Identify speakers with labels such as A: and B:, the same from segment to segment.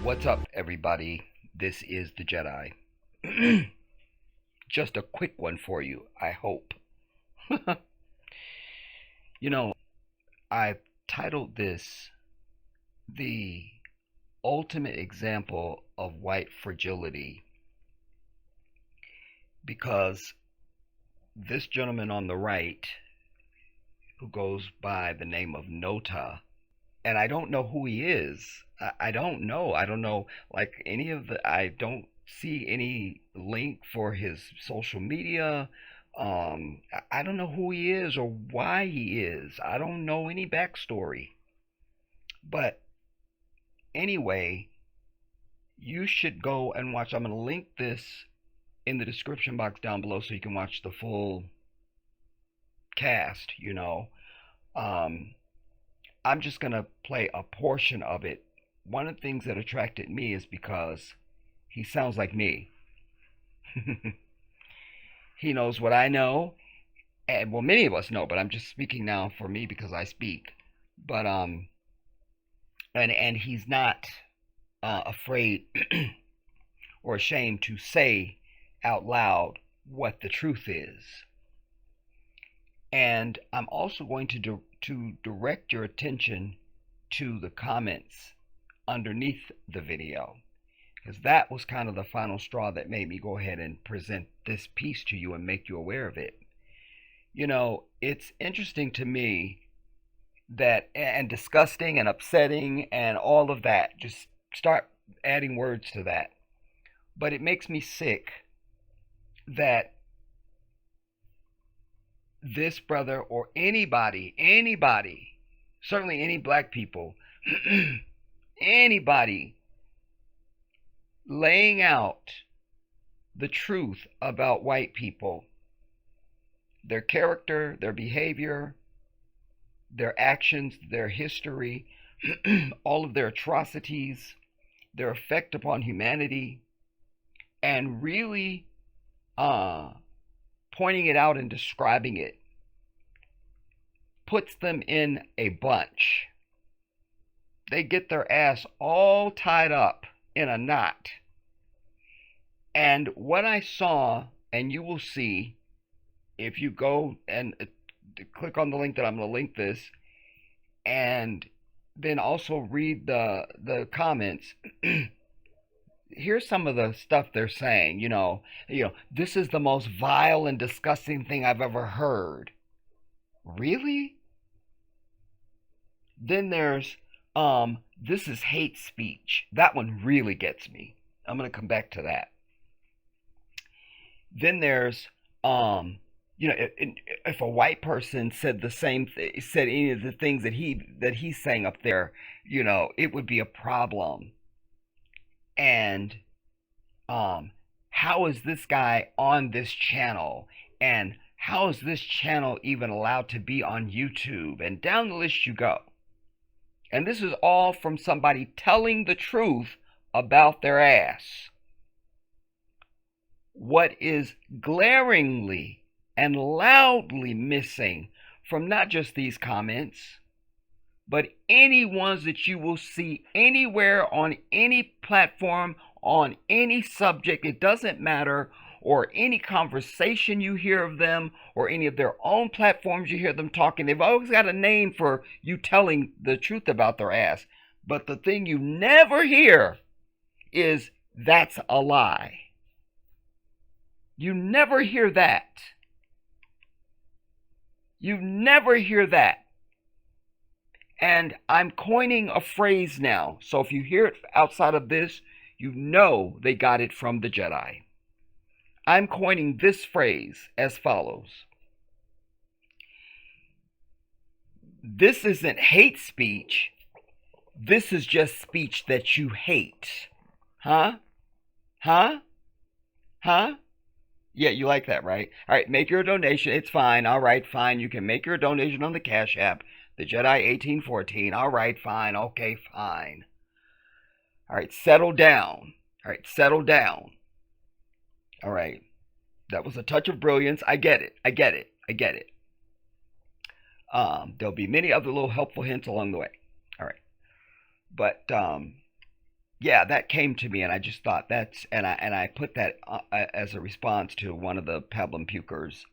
A: What's up, everybody? This is the Jedi. Just a quick one for you, I hope. You know, I've titled this The Ultimate Example of White Fragility because this gentleman on the right, who goes by the name of Nota, and I don't know who he is. I don't know. I don't know, like, any of the. I don't see any link for his social media. I don't know who he is or why he is. I don't know any backstory. But anyway, you should go and watch. I'm going to link this in the description box down below so you can watch the full cast, I'm just going to play a portion of it. One of the things that attracted me is because he sounds like me. He knows what I know, and well, many of us know, but I'm just speaking now for me because I speak. But and he's not afraid or ashamed to say out loud what the truth is. And I'm also going to direct your attention to the comments underneath the video, because that was kind of the final straw that made me go ahead and present this piece to you and make you aware of it. It's interesting to me that, and disgusting and upsetting and all of that, just start adding words to that. But it makes me sick that this brother or anybody, certainly any black people, anybody laying out the truth about white people, their character, their behavior, their actions, their history, all of their atrocities, their effect upon humanity, and really pointing it out and describing it, puts them in a bunch. They get their ass all tied up in a knot. And what I saw, and you will see if you go and click on the link that I'm going to link this, and then also read the comments. Here's some of the stuff they're saying. This is the most vile and disgusting thing I've ever heard. Really? Then there's this is hate speech. That one really gets me. I'm going to come back to that. Then there's if a white person said the same said any of the things that he's saying up there, it would be a problem. And how is this guy on this channel? And how is this channel even allowed to be on YouTube? And down the list you go. And this is all from somebody telling the truth about their ass. What is glaringly and loudly missing from not just these comments, but any ones that you will see anywhere on any platform, on any subject, it doesn't matter, or any conversation you hear of them, or any of their own platforms you hear them talking, they've always got a name for you telling the truth about their ass. But the thing you never hear is, that's a lie. You never hear that. You never hear that. And I'm coining a phrase now. So if you hear it outside of this, you know they got it from the Jedi. I'm coining this phrase as follows. This isn't hate speech. This is just speech that you hate. Huh? Huh? Huh? Yeah, you like that, right? All right, make your donation. It's fine. All right, fine. You can make your donation on the Cash App. The Jedi 1814. All right, fine. Okay, fine. All right, settle down. All right, settle down. All right. That was a touch of brilliance. I get it. There'll be many other little helpful hints along the way. All right. But yeah, that came to me, and I just thought and I put that as a response to one of the Pablum Pukers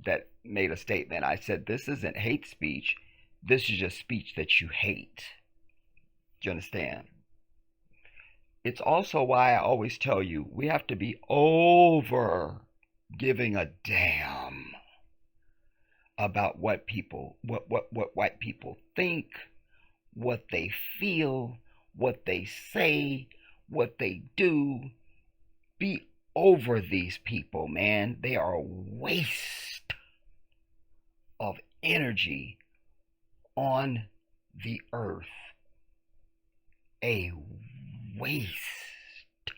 A: that made a statement. I said, "This isn't hate speech. This is just speech that you hate." Do you understand? It's also why I always tell you we have to be over giving a damn about what white people think, what they feel, what they say, what they do. Be over these people, man. They are a waste of energy on the earth. A waste.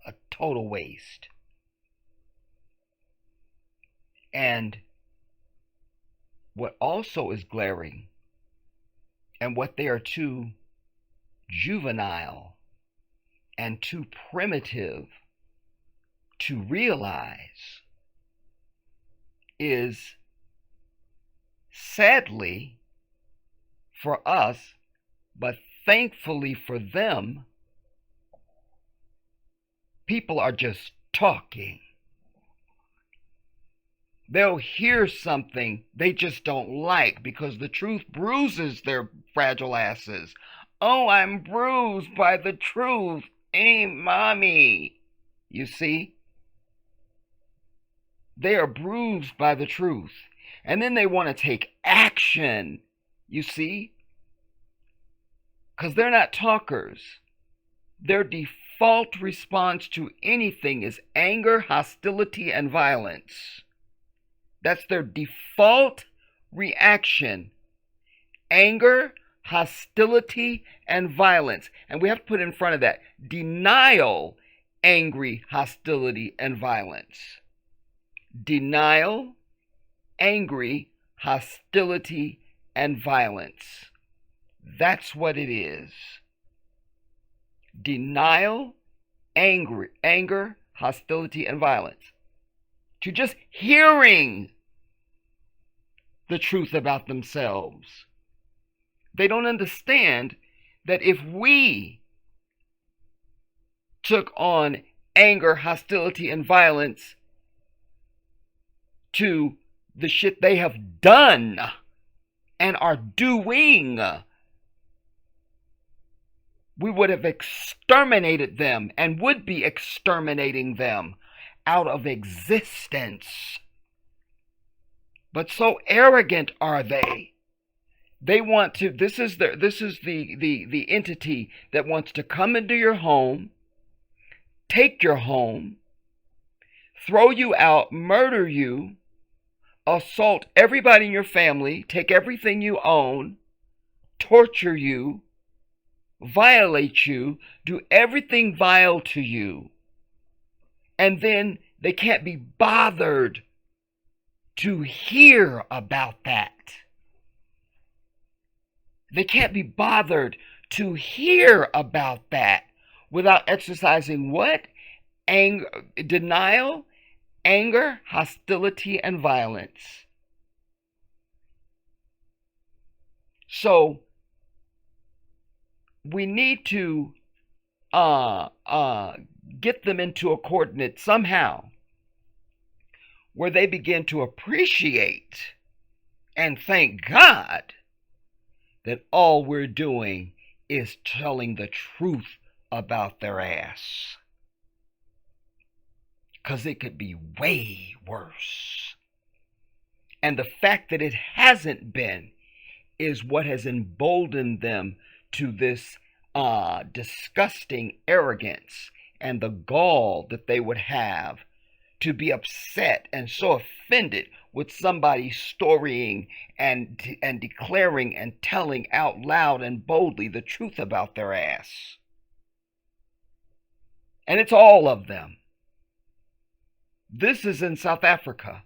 A: A total waste. And what also is glaring, and what they are too juvenile and too primitive to realize, is sadly for us, but thankfully for them, people are just talking. They'll hear something they just don't like because the truth bruises their fragile asses. Oh, I'm bruised by the truth. Hey, mommy. You see? They are bruised by the truth. And then they want to take action. You see? Because they're not talkers. Their default response to anything is anger, hostility, and violence. That's their default reaction. Anger, hostility, and violence. And we have to put in front of that denial, angry, hostility, and violence. Denial, angry, hostility, and violence. That's what it is. Denial, anger, hostility, and violence. To just hearing the truth about themselves. They don't understand that if we took on anger, hostility, and violence to the shit they have done and are doing, we would have exterminated them and would be exterminating them out of existence. But so arrogant are they. They want to, this is the entity that wants to come into your home, take your home, throw you out, murder you, assault everybody in your family, take everything you own, torture you, violate you, do everything vile to you. And then they can't be bothered to hear about that. They can't be bothered to hear about that without exercising what? Anger, denial, anger, hostility, and violence. So we need to get them into a coordinate somehow where they begin to appreciate and thank God that all we're doing is telling the truth about their ass. Because it could be way worse. And the fact that it hasn't been is what has emboldened them to this disgusting arrogance and the gall that they would have to be upset and so offended with somebody storying and declaring and telling out loud and boldly the truth about their ass. And it's all of them. This is in South Africa.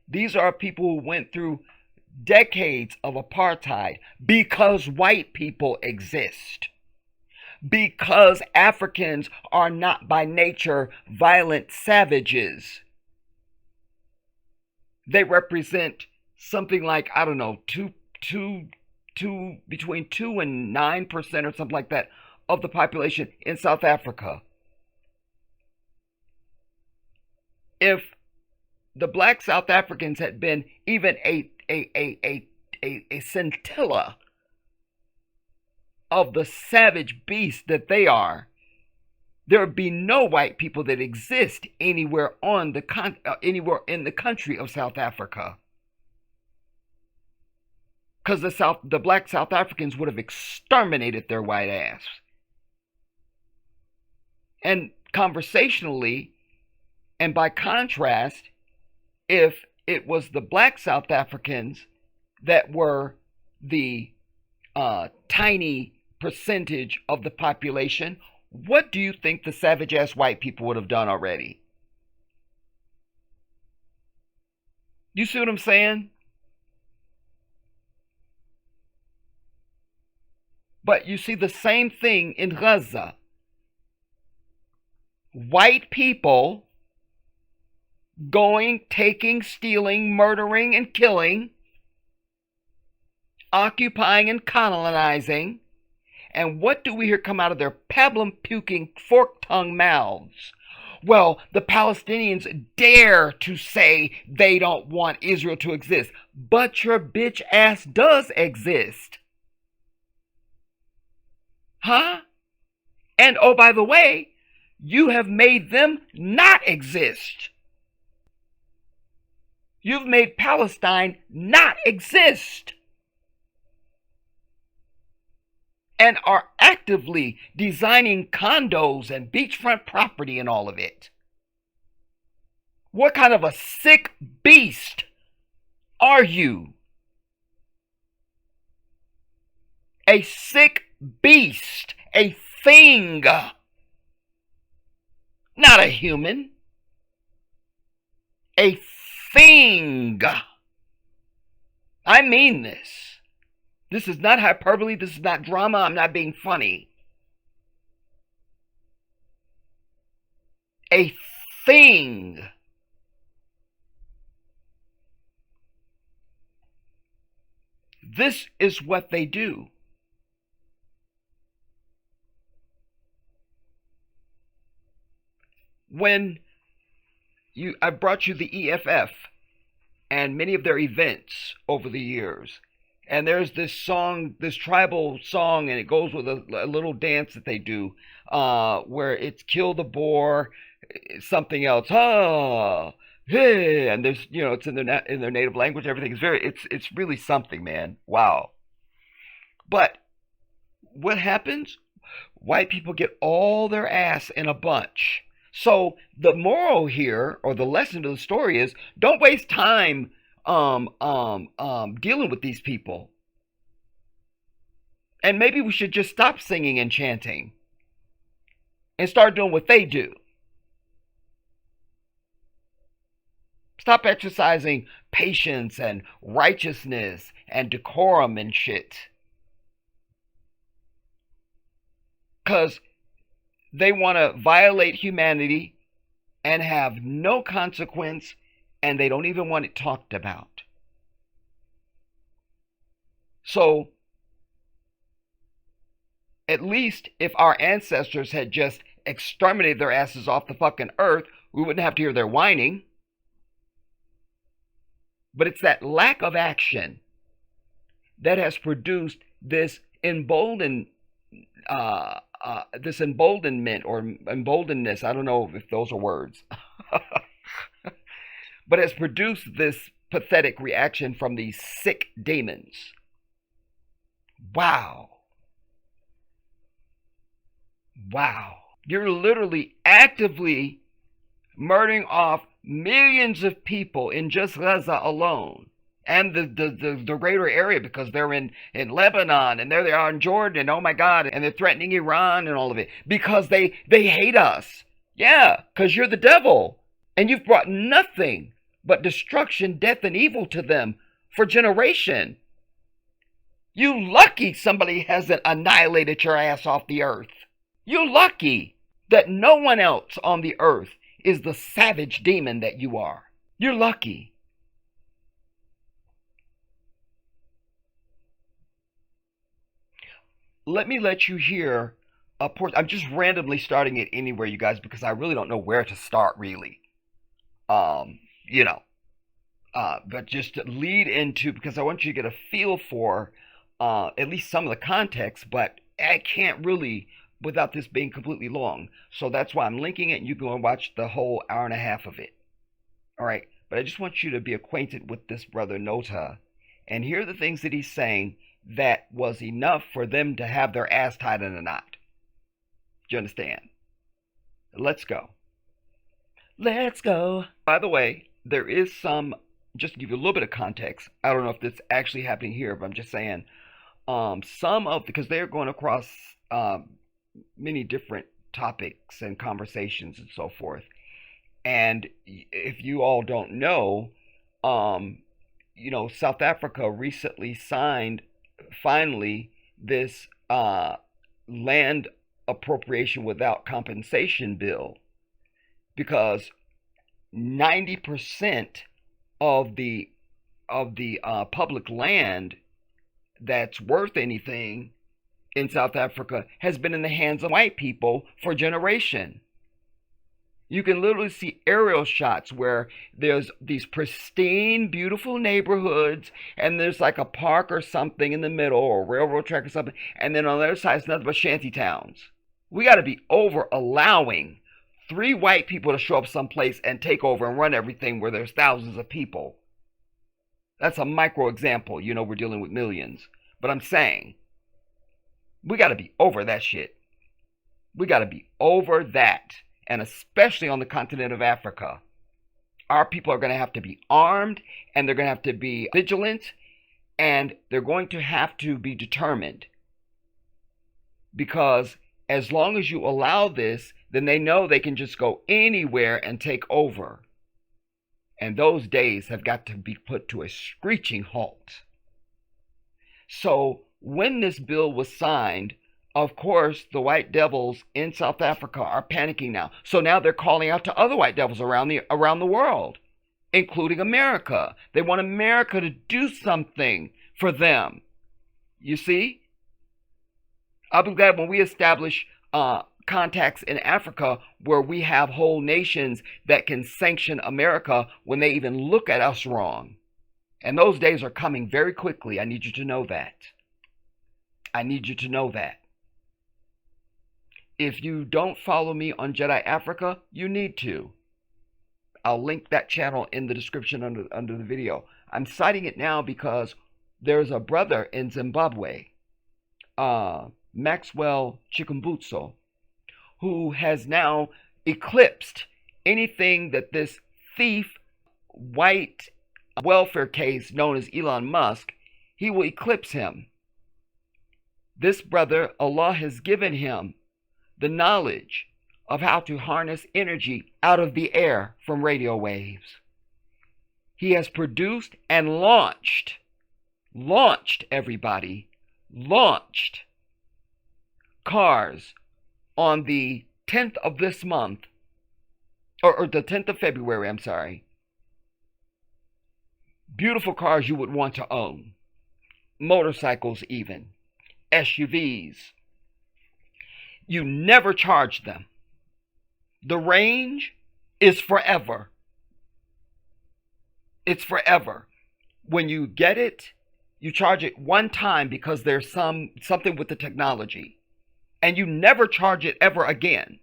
A: These are people who went through decades of apartheid because white people exist. Because Africans are not by nature violent savages. They represent something like, I don't know, 2 between 2 and 9% or something like that of the population in South Africa. If the black South Africans had been even a scintilla of the savage beast that they are, there would be no white people that exist anywhere anywhere in the country of South Africa, because the black South Africans would have exterminated their white ass. And conversationally, and by contrast, if it was the black South Africans that were the tiny percentage of the population, what do you think the savage ass white people would have done already? You see what I'm saying? But you see the same thing in Gaza. White people going, taking, stealing, murdering, and killing, occupying and colonizing. And what do we hear come out of their pablum-puking, fork-tongued mouths? Well, the Palestinians dare to say they don't want Israel to exist. But your bitch ass does exist. Huh? And oh, by the way, you have made them not exist. You've made Palestine not exist. And are actively designing condos and beachfront property and all of it. What kind of a sick beast are you? A sick beast, a thing, not a human, a thing. I mean this. This is not hyperbole. This is not drama. I'm not being funny. A thing. This is what they do. When I brought you the EFF and many of their events over the years, and there's this song, this tribal song, and it goes with a little dance that they do, where it's kill the boar, something else, hey, and there's, it's in their native language. Everything is it's really something, man. Wow. But what happens? White people get all their ass in a bunch. So the moral here, or the lesson to the story, is don't waste time dealing with these people. And maybe we should just stop singing and chanting and start doing what they do. Stop exercising patience and righteousness and decorum and shit. Because they want to violate humanity and have no consequence, and they don't even want it talked about. So, at least if our ancestors had just exterminated their asses off the fucking earth, we wouldn't have to hear their whining. But it's that lack of action that has produced this emboldenment or emboldenedness. I don't know if those are words. But has produced this pathetic reaction from these sick demons. Wow. Wow. You're literally actively murdering off millions of people in just Gaza alone. And the greater area, because they're in Lebanon, and there they are in Jordan, and oh my God, and they're threatening Iran and all of it. Because they hate us. Yeah, because you're the devil. And you've brought nothing but destruction, death, and evil to them for generation. You lucky somebody hasn't annihilated your ass off the earth. You're lucky that no one else on the earth is the savage demon that you are. You're lucky. let me let you hear a portion. I'm just randomly starting it anywhere, you guys, because I really don't know where to start, really. Um, you know, but just to lead into, because I want you to get a feel for at least some of the context, but I can't really without this being completely long. So that's why I'm linking it, and you go and watch the whole hour and a half of it. All right. But I just want you to be acquainted with this brother Nota and hear the things that he's saying that was enough for them to have their ass tied in a knot. Do you understand? Let's go. Let's go. By the way, there is some, just to give you a little bit of context, I don't know if this is actually happening here, but I'm just saying, some of, because they're going across many different topics and conversations and so forth. And if you all don't know, South Africa recently signed finally this land appropriation without compensation bill, because 90% of the public land that's worth anything in South Africa has been in the hands of white people for generations. You can literally see aerial shots where there's these pristine, beautiful neighborhoods, and there's like a park or something in the middle, or a railroad track or something, and then on the other side it's nothing but shanty towns. We got to be over allowing 3 white people to show up someplace and take over and run everything where there's thousands of people. That's a micro example. We're dealing with millions. But I'm saying, we got to be over that shit. We got to be over that. And especially on the continent of Africa, our people are going to have to be armed, and they're going to have to be vigilant, and they're going to have to be determined. Because as long as you allow this, then they know they can just go anywhere and take over. And those days have got to be put to a screeching halt. So when this bill was signed, of course, the white devils in South Africa are panicking now. So now they're calling out to other white devils around the world, including America. They want America to do something for them. You see? I'll be glad when we establish contacts in Africa where we have whole nations that can sanction America when they even look at us wrong. And those days are coming very quickly. I need you to know that. I need you to know that. If you don't follow me on Jedi Africa, you need to. I'll link that channel in the description under the video. I'm citing it now because there's a brother in Zimbabwe, Maxwell Chikumbutso, who has now eclipsed anything that this thief, white welfare case known as Elon Musk, he will eclipse him. This brother, Allah has given him the knowledge of how to harness energy out of the air from radio waves. He has produced and launched everybody, launched cars on the 10th of this month, or the 10th of February, I'm sorry. Beautiful cars you would want to own. Motorcycles even. SUVs. You never charge them. The range is forever. It's forever. When you get it, you charge it one time because there's something with the technology. And you never charge it ever again.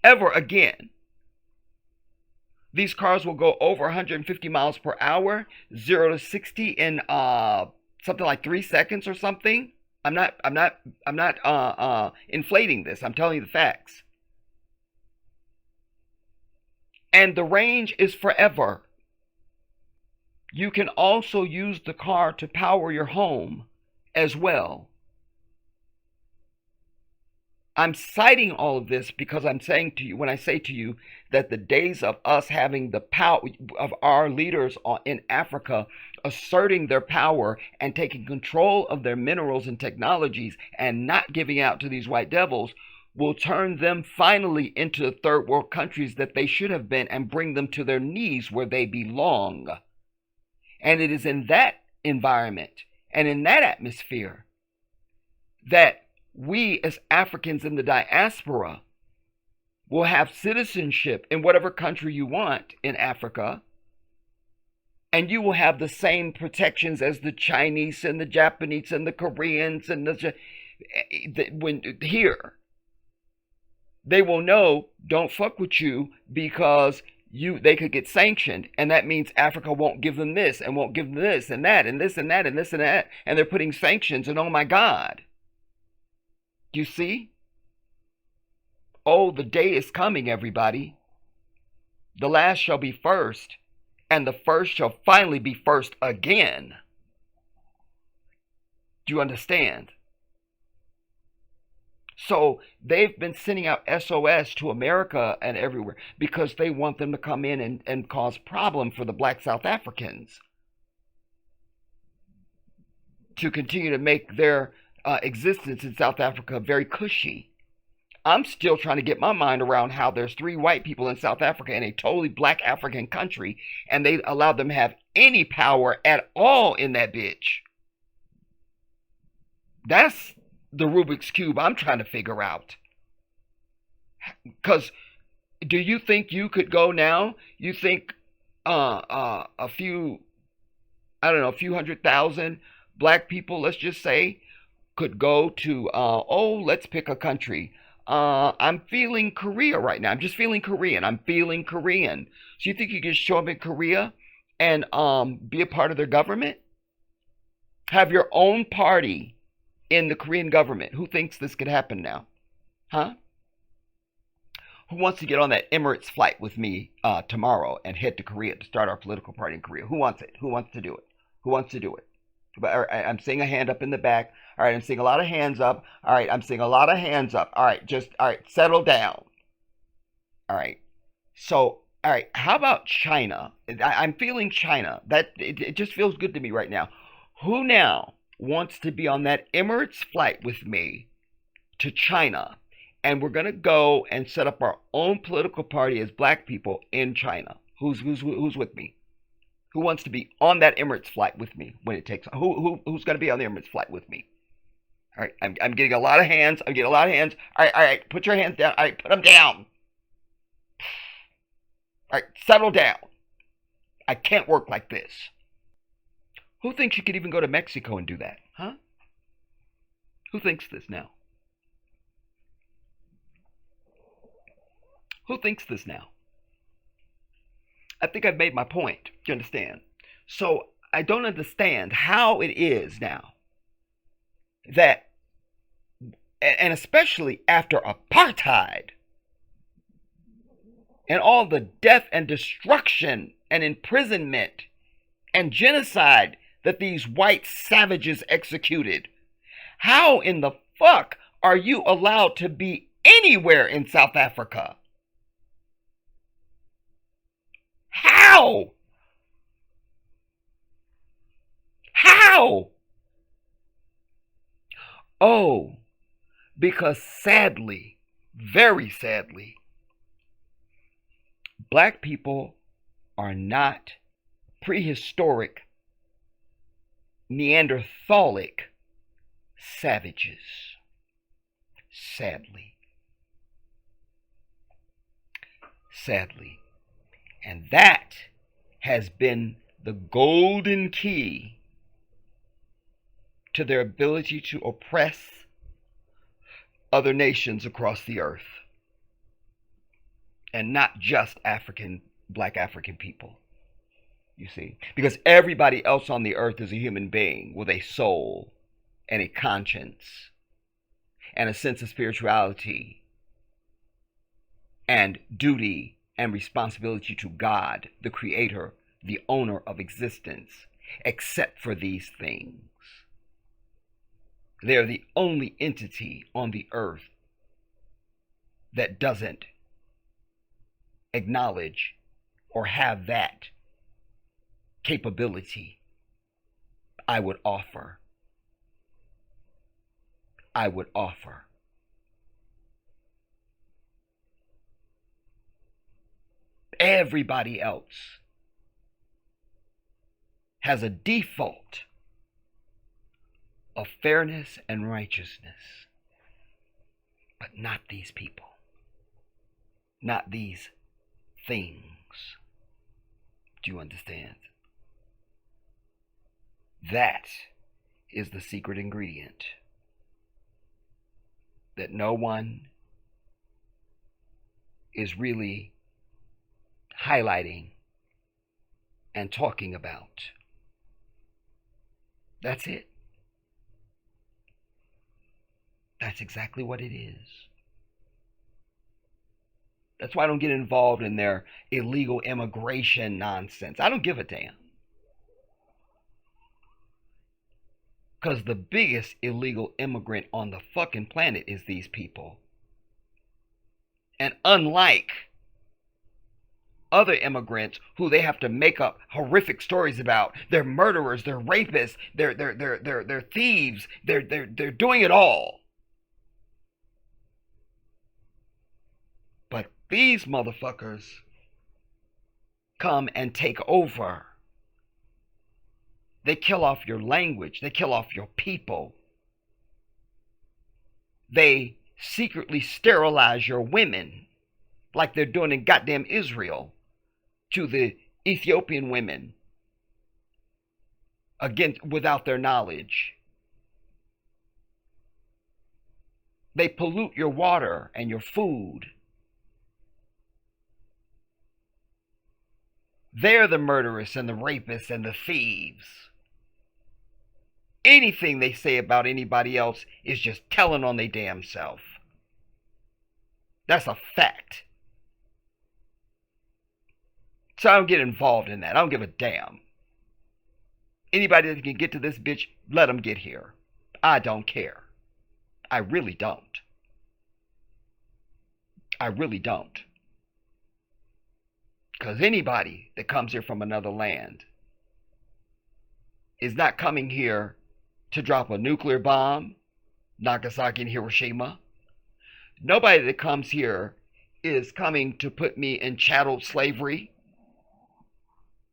A: Ever again. These cars will go over 150 miles per hour, 0 to 60 in something like 3 seconds or something. I'm not inflating this. I'm telling you the facts. And the range is forever. You can also use the car to power your home as well. I'm citing all of this because I'm saying to you, when I say to you that the days of us having the power of our leaders in Africa asserting their power and taking control of their minerals and technologies and not giving out to these white devils will turn them finally into the third world countries that they should have been and bring them to their knees where they belong. And it is in that environment and in that atmosphere that we as Africans in the diaspora will have citizenship in whatever country you want in Africa, and you will have the same protections as the Chinese and the Japanese and the Koreans and when here. They will know, don't fuck with you, because they could get sanctioned, and that means Africa won't give them this and won't give them this and that and this and that and this and that, and they're putting sanctions, and oh my God. You see? Oh, the day is coming, everybody. The last shall be first, and the first shall finally be first again. Do you understand? So they've been sending out SOS to America and everywhere because they want them to come in and cause problem for the black South Africans, to continue to make their existence in South Africa very cushy. I'm still trying to get my mind around how there's 3 white people in South Africa in a totally black African country, and they allowed them to have any power at all in that bitch. That's the Rubik's Cube I'm trying to figure out. Because do you think you could go now? You think a few 100,000 black people, let's just say, could go to, let's pick a country. I'm feeling Korea right now. I'm just feeling Korean. I'm feeling Korean. So you think you can show up in Korea and be a part of their government? Have your own party in the Korean government. Who thinks this could happen now? Huh? Who wants to get on that Emirates flight with me tomorrow and head to Korea to start our political party in Korea? Who wants it? Who wants to do it? Who wants to do it? I'm seeing a hand up in the back. All right, I'm seeing a lot of hands up. All right, I'm seeing a lot of hands up. All right, settle down. All right. So, all right, how about China? I'm feeling China. It just feels good to me right now. Who now wants to be on that Emirates flight with me to China, and we're going to go and set up our own political party as black people in China? Who's with me? Who wants to be on that Emirates flight with me when it takes? Who's going to be on the Emirates flight with me? All right, I'm getting a lot of hands. I'm getting a lot of hands. All right, put your hands down. All right, put them down. All right, settle down. I can't work like this. Who thinks you could even go to Mexico and do that? Huh? Who thinks this now? Who thinks this now? I think I've made my point. Do you understand? So I don't understand how it is now that, and especially after apartheid and all the death and destruction and imprisonment and genocide that these white savages executed, how in the fuck are you allowed to be anywhere in South Africa? How? How? Oh, because sadly, very sadly, black people are not prehistoric, Neanderthalic savages. Sadly. Sadly. And that has been the golden key to their ability to oppress other nations across the earth. And not just black African people. You see? Because everybody else on the earth is a human being with a soul and a conscience and a sense of spirituality and duty and responsibility to God, the creator, the owner of existence, except for these things. They're the only entity on the earth that doesn't acknowledge or have that capability. I would offer. Everybody else has a default of fairness and righteousness. But not these people. Not these things. Do you understand? That is the secret ingredient that no one is really highlighting and talking about. That's it. That's exactly what it is. That's why I don't get involved in their illegal immigration nonsense. I don't give a damn. Because the biggest illegal immigrant on the fucking planet is these people. And unlike other immigrants who they have to make up horrific stories about, they're murderers, they're rapists, they're thieves, they're doing it all. But these motherfuckers come and take over. They kill off your language. They kill off your people. They secretly sterilize your women like they're doing in goddamn Israel to the Ethiopian women without their knowledge. They pollute your water and your food. They're the murderers and the rapists and the thieves. Anything they say about anybody else is just telling on their damn self. That's a fact. So I don't get involved in that. I don't give a damn. Anybody that can get to this bitch, let them get here. I don't care. I really don't. I really don't. Because anybody that comes here from another land is not coming here to drop a nuclear bomb, Nagasaki and Hiroshima. Nobody that comes here is coming to put me in chattel slavery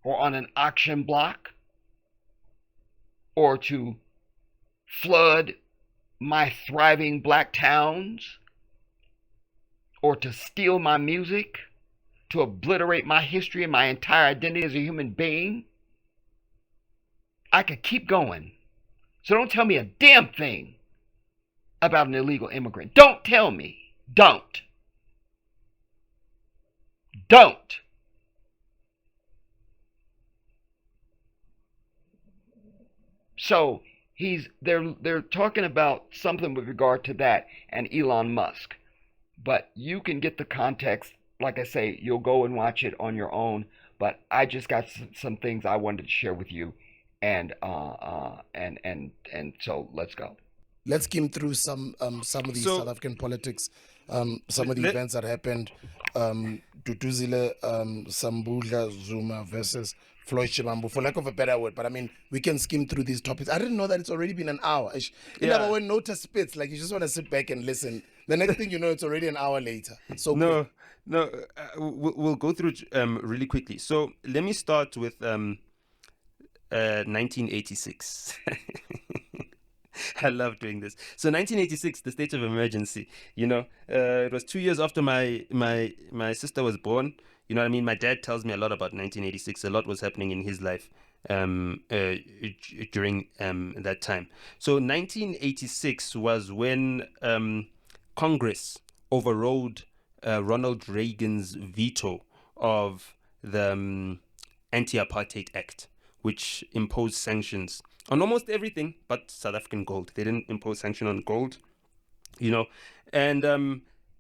A: or on an auction block or to flood my thriving black towns or to steal my music, to obliterate my history and my entire identity as a human being. I could keep going. So don't tell me a damn thing about an illegal immigrant. Don't tell me. Don't. Don't. So they're talking about something with regard to that and Elon Musk. But you can get the context. Like I say, you'll go and watch it on your own. But I just got some things I wanted to share with you. And so let's go.
B: Let's skim through some of the South African politics, some of the events that happened. Duduzile Sambudla Zuma versus Floyd Shivambu, for lack of a better word. But I mean, we can skim through these topics. I didn't know that it's already been an hour.
C: Yeah.
B: When notice spits, like you just want to sit back and listen. The next thing you know, it's already an hour later. So
C: No, we'll go through it really quickly. So let me start with 1986. I love doing this. So 1986, the state of emergency. It was 2 years after my sister was born. You know what I mean? My dad tells me a lot about 1986. A lot was happening in his life during that time. So 1986 was when Congress overrode Ronald Reagan's veto of the Anti-Apartheid Act, which imposed sanctions on almost everything but South African gold. They didn't impose sanction on gold, and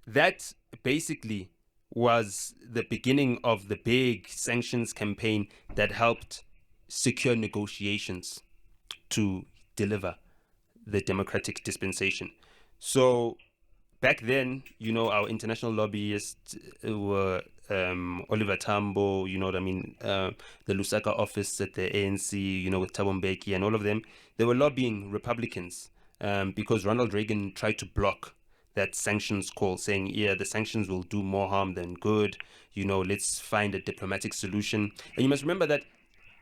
C: that basically was the beginning of the big sanctions campaign that helped secure negotiations to deliver the democratic dispensation. So back then, our international lobbyists were Oliver Tambo, the Lusaka office at the ANC, with Thabo Mbeki and all of them. They were lobbying Republicans because Ronald Reagan tried to block that sanctions call, saying, yeah, the sanctions will do more harm than good. Let's find a diplomatic solution. And you must remember that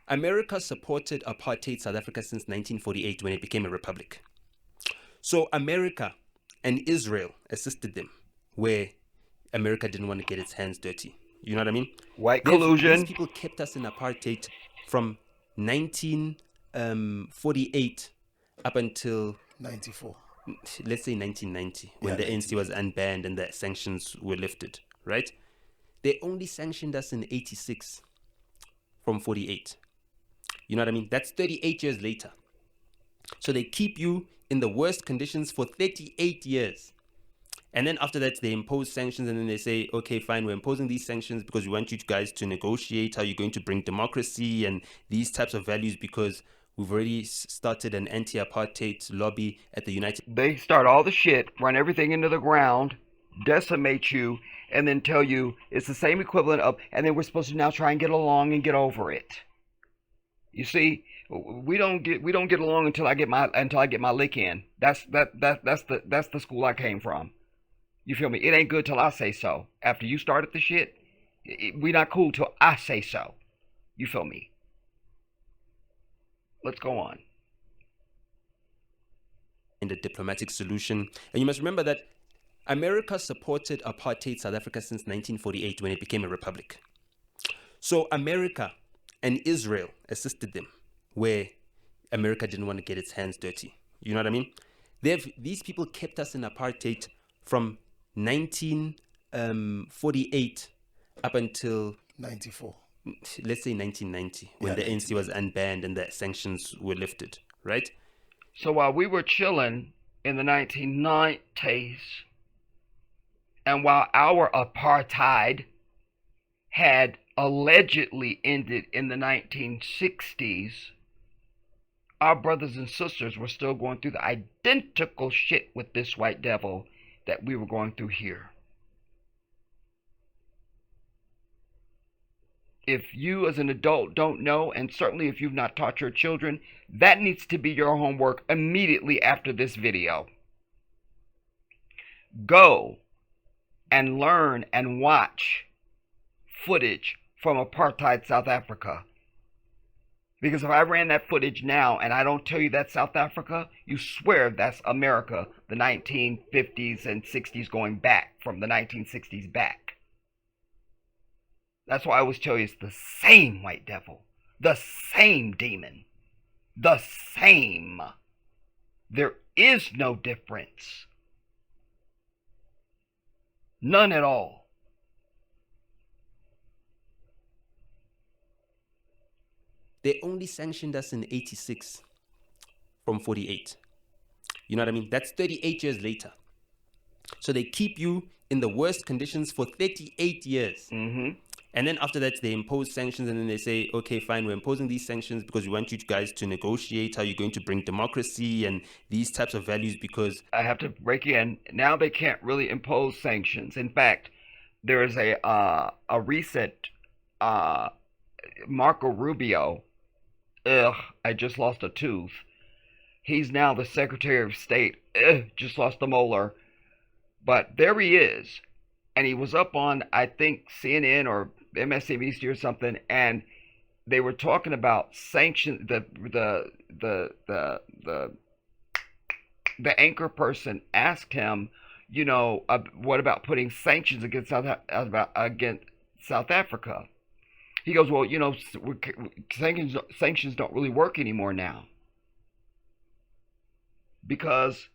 C: America supported apartheid South Africa since 1948 when it became a republic. So America and Israel assisted them where America didn't want to get its hands dirty. You know what I mean?
A: White
C: These
A: collusion.
C: people kept us in apartheid from 1948 up until
B: 94.
C: let's say 1990, when
B: Yeah,
C: the ANC was unbanned and the sanctions were lifted, right? They only sanctioned us in 86 from 48. You know what I mean? That's 38 years later. So they keep you in the worst conditions for 38 years. And then after that, they impose sanctions, and then they say, okay, fine, we're imposing these sanctions because we want you guys to negotiate how you're going to bring democracy and these types of values, because we've already started an anti-apartheid lobby at the United.
A: They start all the shit, run everything into the ground, decimate you, and then tell you it's the same equivalent of, and then we're supposed to now try and get along and get over it. You see, we don't get along until I get my lick in. That's the school I came from. You feel me? It ain't good till I say so. After you started the shit, we not cool till I say so. You feel me? Let's go on.
C: In the diplomatic solution. And you must remember that America supported apartheid South Africa since 1948 when it became a republic. So America and Israel assisted them where America didn't want to get its hands dirty. You know what I mean? These people kept us in apartheid from 1948 up until
B: 94.
C: Let's say 1990, when the ANC was unbanned and the sanctions were lifted, right?
A: So while we were chilling in the 1990s, and while our apartheid had allegedly ended in the 1960s, our brothers and sisters were still going through the identical shit with this white devil that we were going through here. If you as an adult don't know, and certainly if you've not taught your children, that needs to be your homework immediately after this video. Go and learn and watch footage from apartheid South Africa. Because if I ran that footage now and I don't tell you that's South Africa, you swear that's America, the 1950s and 60s going back, from the 1960s back. That's why I always tell you it's the same white devil, the same demon, the same. There is no difference. None at all.
C: They only sanctioned us in 86 from 48. You know what I mean? That's 38 years later. So they keep you in the worst conditions for 38 years.
A: Mm-hmm.
C: And then after that, they impose sanctions, and then they say, okay, fine, we're imposing these sanctions because we want you guys to negotiate how you're going to bring democracy and these types of values, because...
A: I have to break in. Now they can't really impose sanctions. In fact, there is a recent Marco Rubio. I just lost a tooth. He's now the Secretary of State. Just lost a molar. But there he is. And he was up on, I think, CNN or MSNBC or something, and they were talking about sanctions. The anchor person asked him, you know, what about putting sanctions against South Africa? He goes, well, you know, sanctions don't really work anymore now, because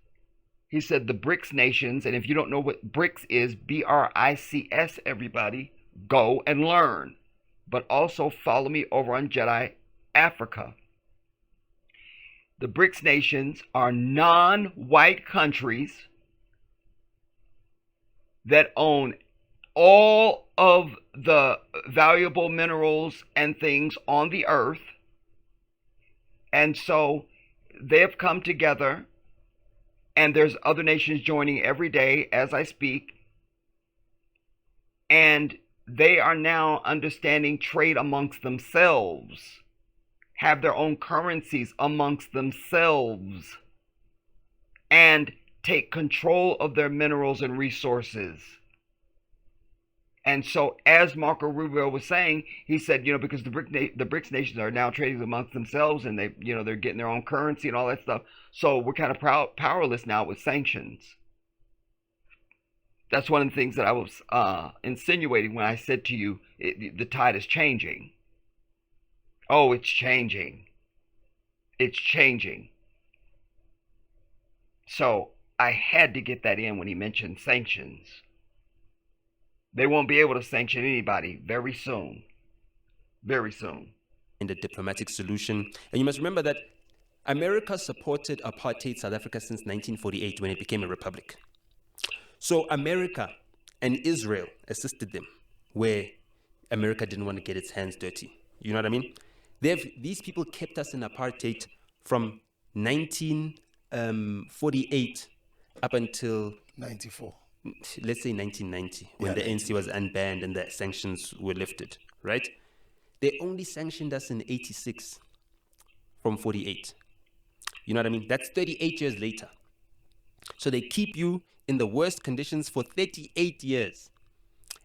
A: he said the Breeaks nations, and if you don't know what Breeaks is, BRICS, everybody, go and learn. But also follow me over on Jedi Africa. The Breeaks nations are non-white countries that own all of the valuable minerals and things on the earth. And so they have come together, and there's other nations joining every day as I speak. And they are now understanding trade amongst themselves, have their own currencies amongst themselves, and take control of their minerals and resources. And so, as Marco Rubio was saying, he said, because the BRICS nations are now trading amongst themselves, and they're getting their own currency and all that stuff. So we're kind of powerless now with sanctions. That's one of the things that I was insinuating when I said to you, the tide is changing. Oh, it's changing. It's changing. So I had to get that in when he mentioned sanctions. They won't be able to sanction anybody very soon. Very soon.
C: In the diplomatic solution. And you must remember that America supported apartheid South Africa since 1948 when it became a republic. So America and Israel assisted them where America didn't want to get its hands dirty. You know what I mean? These people kept us in apartheid from 1948 up until
B: 94.
C: Let's say 1990, when the ANC was unbanned and the sanctions were lifted, right? They only sanctioned us in 86 from 48. You know what I mean? That's 38 years later. So they keep you in the worst conditions for 38 years.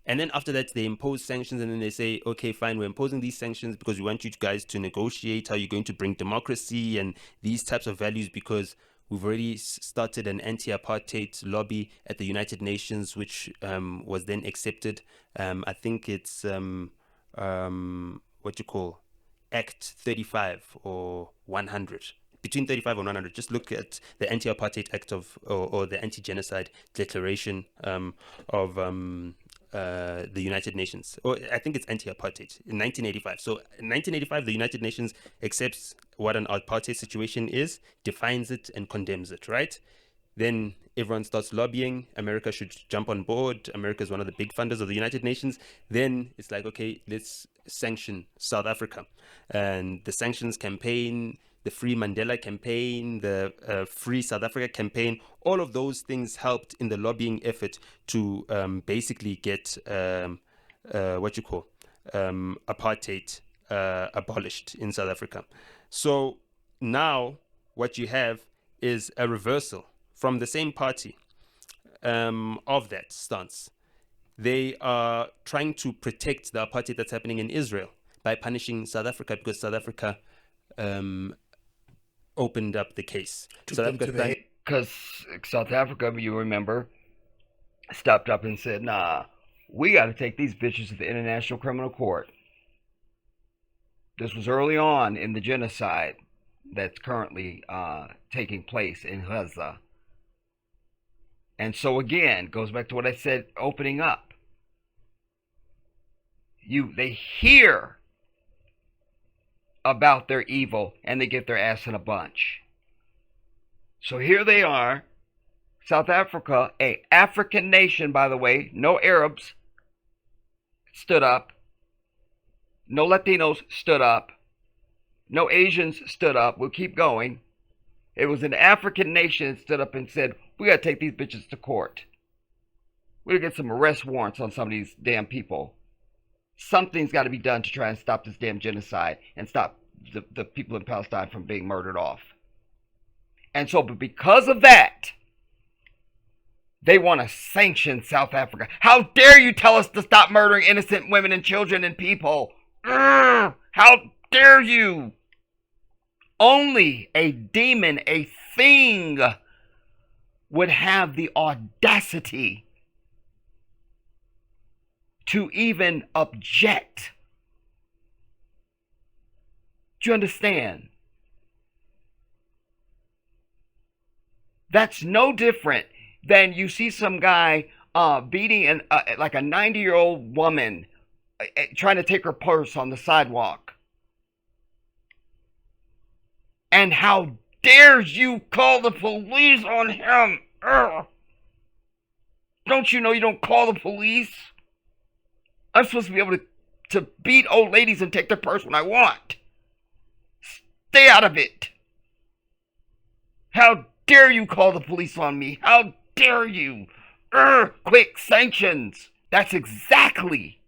C: And then after that, they impose sanctions, and then they say, okay, fine, we're imposing these sanctions because we want you guys to negotiate how you're going to bring democracy and these types of values, because we've already started an anti-apartheid lobby at the United Nations, which was then accepted. I think it's what you call Act 35 or 100. Between 35 and 100, just look at the Anti-Apartheid Act or the Anti-Genocide Declaration of the United Nations. Or I think it's anti-apartheid in 1985. So in 1985, the United Nations accepts what an apartheid situation is, defines it, and condemns it, right? Then everyone starts lobbying. America should jump on board. America is one of the big funders of the United Nations. Then it's like, okay, let's sanction South Africa. And the sanctions campaign, the Free Mandela campaign, the Free South Africa campaign, all of those things helped in the lobbying effort to basically get apartheid abolished in South Africa. So now what you have is a reversal from the same party of that stance. They are trying to protect the apartheid that's happening in Israel by punishing South Africa, because South Africa opened up the case.
A: Because South Africa, you remember, stepped up and said, nah, we got to take these bitches to the International Criminal Court. This was early on in the genocide that's currently taking place in Gaza. And so again, goes back to what I said opening up. They hear about their evil and they get their ass in a bunch. So here they are, South Africa, a African nation, by the way, no Arabs stood up, no Latinos stood up, no Asians stood up. We'll keep going. It was an African nation that stood up and said, we got to take these bitches to court. We got to get some arrest warrants on some of these damn people. Something's got to be done to try and stop this damn genocide and stop the people in Palestine from being murdered off. And so, but because of that, they want to sanction South Africa. How dare you tell us to stop murdering innocent women and children and people? How dare you? Only a demon, a thing, would have the audacity to even object. Do you understand? That's no different than you see some guy beating like a 90-year-old woman trying to take her purse on the sidewalk. And how dare you call the police on him? Ugh. Don't you know you don't call the police? I'm supposed to be able to beat old ladies and take their purse when I want. Stay out of it. How dare you call the police on me? How dare you? Quick, sanctions. That's exactly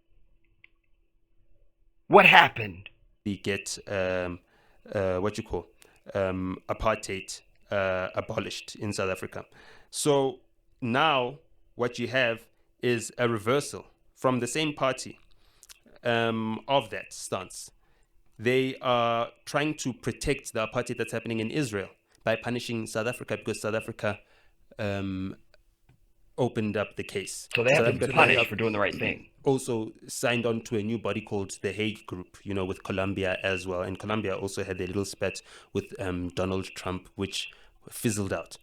A: what happened.
C: We get apartheid abolished in South Africa. So now what you have is a reversal from the same party of that stance. They are trying to protect the apartheid that's happening in Israel by punishing South Africa because South Africa opened up the case.
A: So they have to be punished for doing the right thing.
C: Also signed on to a new body called the Hague Group, with Colombia as well. And Colombia also had their little spat with Donald Trump, which fizzled out.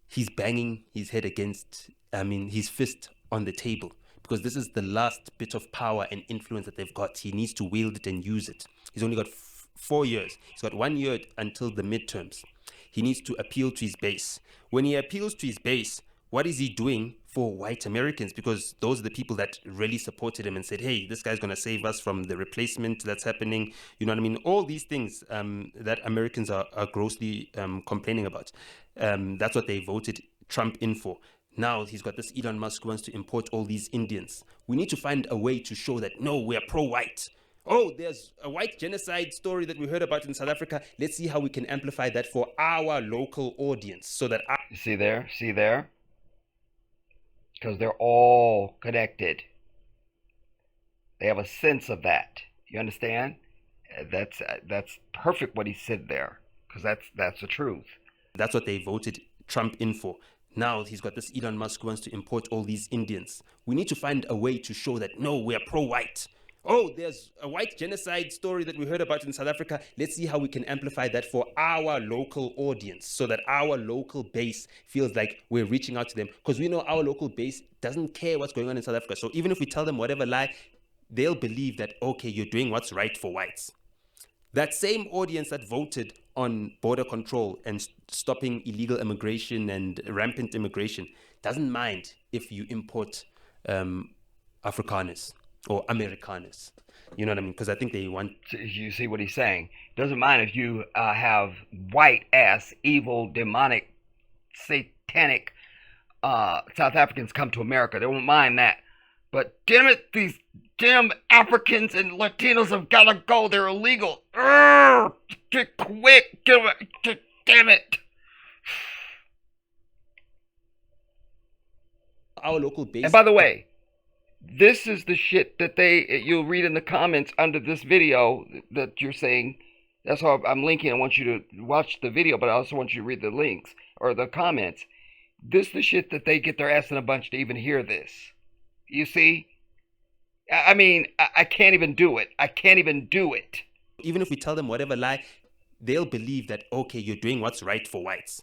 C: He's banging his head against, his fist on the table, because this is the last bit of power and influence that they've got. He needs to wield it and use it. He's only got 4 years. He's got 1 year until the midterms. He needs to appeal to his base. When he appeals to his base, what is he doing for white Americans? Because those are the people that really supported him and said, hey, this guy's going to save us from the replacement that's happening. You know what I mean? All these things that Americans are grossly complaining about. That's what they voted Trump in for. Now he's got this Elon Musk who wants to import all these Indians. We need to find a way to show that, no, we are pro-white. Oh, there's a white genocide story that we heard about in South Africa. Let's see how we can amplify that for our local audience so that...
A: See there? Because they're all connected. They have a sense of that. You understand? That's perfect what he said there, because that's the truth.
C: That's what they voted Trump in for. Now he's got this Elon Musk who wants to import all these Indians. We need to find a way to show that, no, we are pro-white. Oh, there's a white genocide story that we heard about in South Africa. Let's see how we can amplify that for our local audience so that our local base feels like we're reaching out to them. Because we know our local base doesn't care what's going on in South Africa. So even if we tell them whatever lie, they'll believe that, okay, you're doing what's right for whites. That same audience that voted on border control and stopping illegal immigration and rampant immigration doesn't mind if you import Afrikaners or Amerikaners. You know what I mean? Because I think they want...
A: You see what he's saying? Doesn't mind if you have white-ass, evil, demonic, satanic South Africans come to America. They won't mind that. But damn it, these damn Africans and Latinos have got to go. They're illegal. Get quick. Damn it.
C: Our local base...
A: And by the way, this is the shit that you'll read in the comments under this video that you're saying. That's how I'm linking. I want you to watch the video, but I also want you to read the links or the comments. This is the shit that they get their ass in a bunch to even hear this. You see? I mean, I can't even do it.
C: Even if we tell them whatever lie, they'll believe that, okay, you're doing what's right for whites.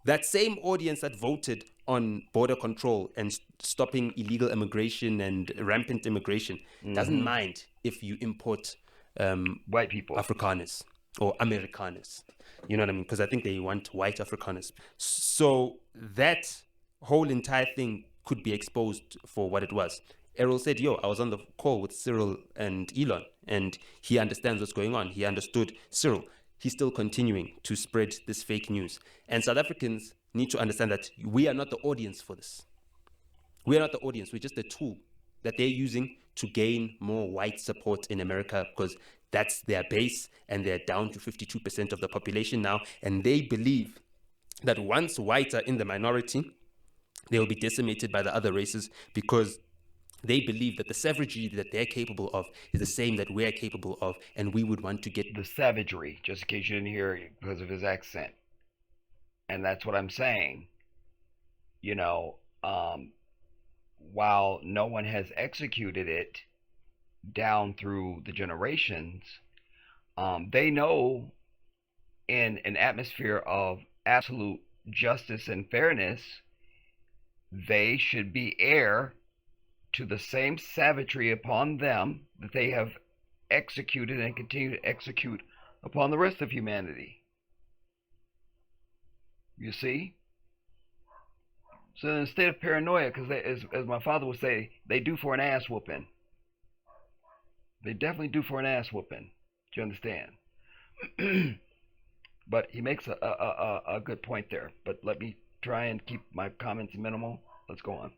C: That same audience that voted on border control and stopping illegal immigration and rampant immigration doesn't mind if you import
A: white people,
C: Afrikaners or Amerikaners. You know what I mean? Because I think they want white Afrikaners. So that whole entire thing could be exposed for what it was. Errol said, I was on the call with Cyril and Elon, and he understands what's going on. He understood Cyril. He's still continuing to spread this fake news. And South Africans need to understand that we are not the audience for this. We are not the audience. We're just a tool that they're using to gain more white support in America, because that's their base, and they're down to 52% of the population now. And they believe that once whites are in the minority, they will be decimated by the other races, because they believe that the savagery that they're capable of is the same that we're capable of, and we would want to get...
A: The savagery, just in case you didn't hear it because of his accent. And that's what I'm saying. While no one has executed it down through the generations, they know in an atmosphere of absolute justice and fairness, they should be heir to the same savagery upon them that they have executed and continue to execute upon the rest of humanity. You see? So instead of paranoia, because as my father would say, they do for an ass whooping. They definitely do for an ass whooping. Do you understand? But he makes a good point there. But let me try and keep my comments minimal. Let's go on.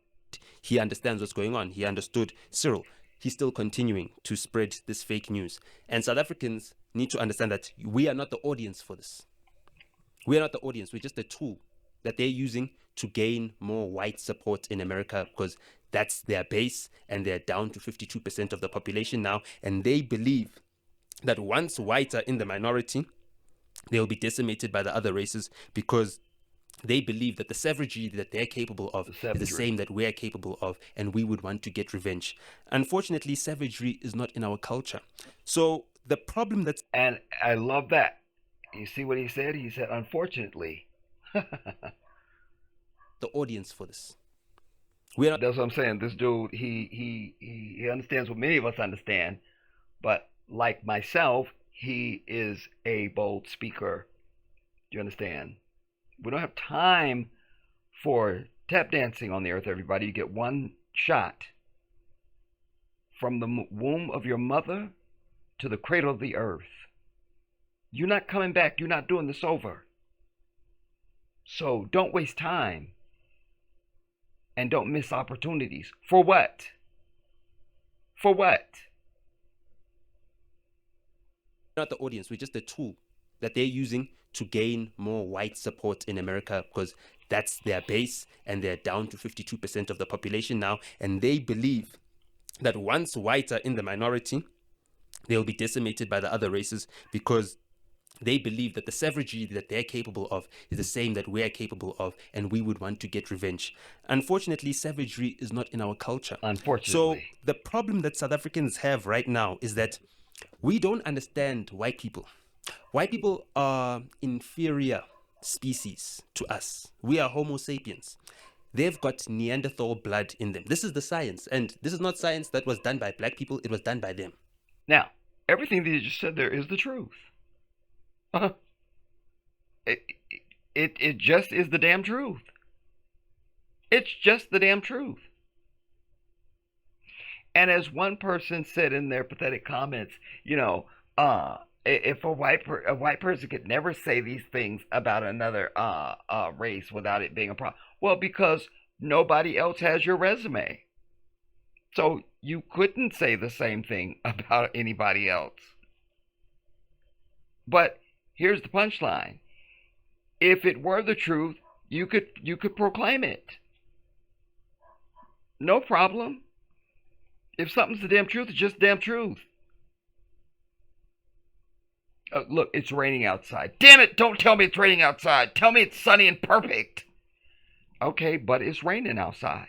C: He understands what's going on. He understood Cyril. He's still continuing to spread this fake news. And South Africans need to understand that we are not the audience for this. We are not the audience. We're just a tool that they're using to gain more white support in America, because that's their base, and they're down to 52% of the population now. And they believe that once whites are in the minority, they'll be decimated by the other races, because they believe that the savagery that they're capable of is the same that we're capable of, and we would want to get revenge. Unfortunately, savagery is not in our culture. So the problem that's...
A: And I love that. You see what he said? He said, unfortunately.
C: the audience for this. We're not...
A: That's what I'm saying. This dude, he understands what many of us understand, but like myself, he is a bold speaker. Do you understand? We don't have time for tap dancing on the earth, everybody. You get one shot. From the womb of your mother to the cradle of the earth. You're not coming back. You're not doing this over. So don't waste time. And don't miss opportunities. For what? For what?
C: Not the audience. We're just a tool that they're using to gain more white support in America, because that's their base, and they're down to 52% of the population now. And they believe that once whites are in the minority, they'll be decimated by the other races, because they believe that the savagery that they're capable of is the same that we're capable of, and we would want to get revenge. Unfortunately, savagery is not in our culture.
A: Unfortunately.
C: So the problem that South Africans have right now is that we don't understand white people. White people are inferior species to us. We are Homo sapiens. They've got Neanderthal blood in them. This is the science, and this is not science that was done by black people. It was done by them.
A: Now, everything that you just said there is the truth. It just is the damn truth. It's just the damn truth. And as one person said in their pathetic comments, if a white person could never say these things about another race without it being a problem. Well, because nobody else has your resume. So you couldn't say the same thing about anybody else. But here's the punchline. If it were the truth, you could proclaim it. No problem. If something's the damn truth, it's just the damn truth. Look, it's raining outside. Damn it, don't tell me it's raining outside. Tell me it's sunny and perfect. Okay, but it's raining outside.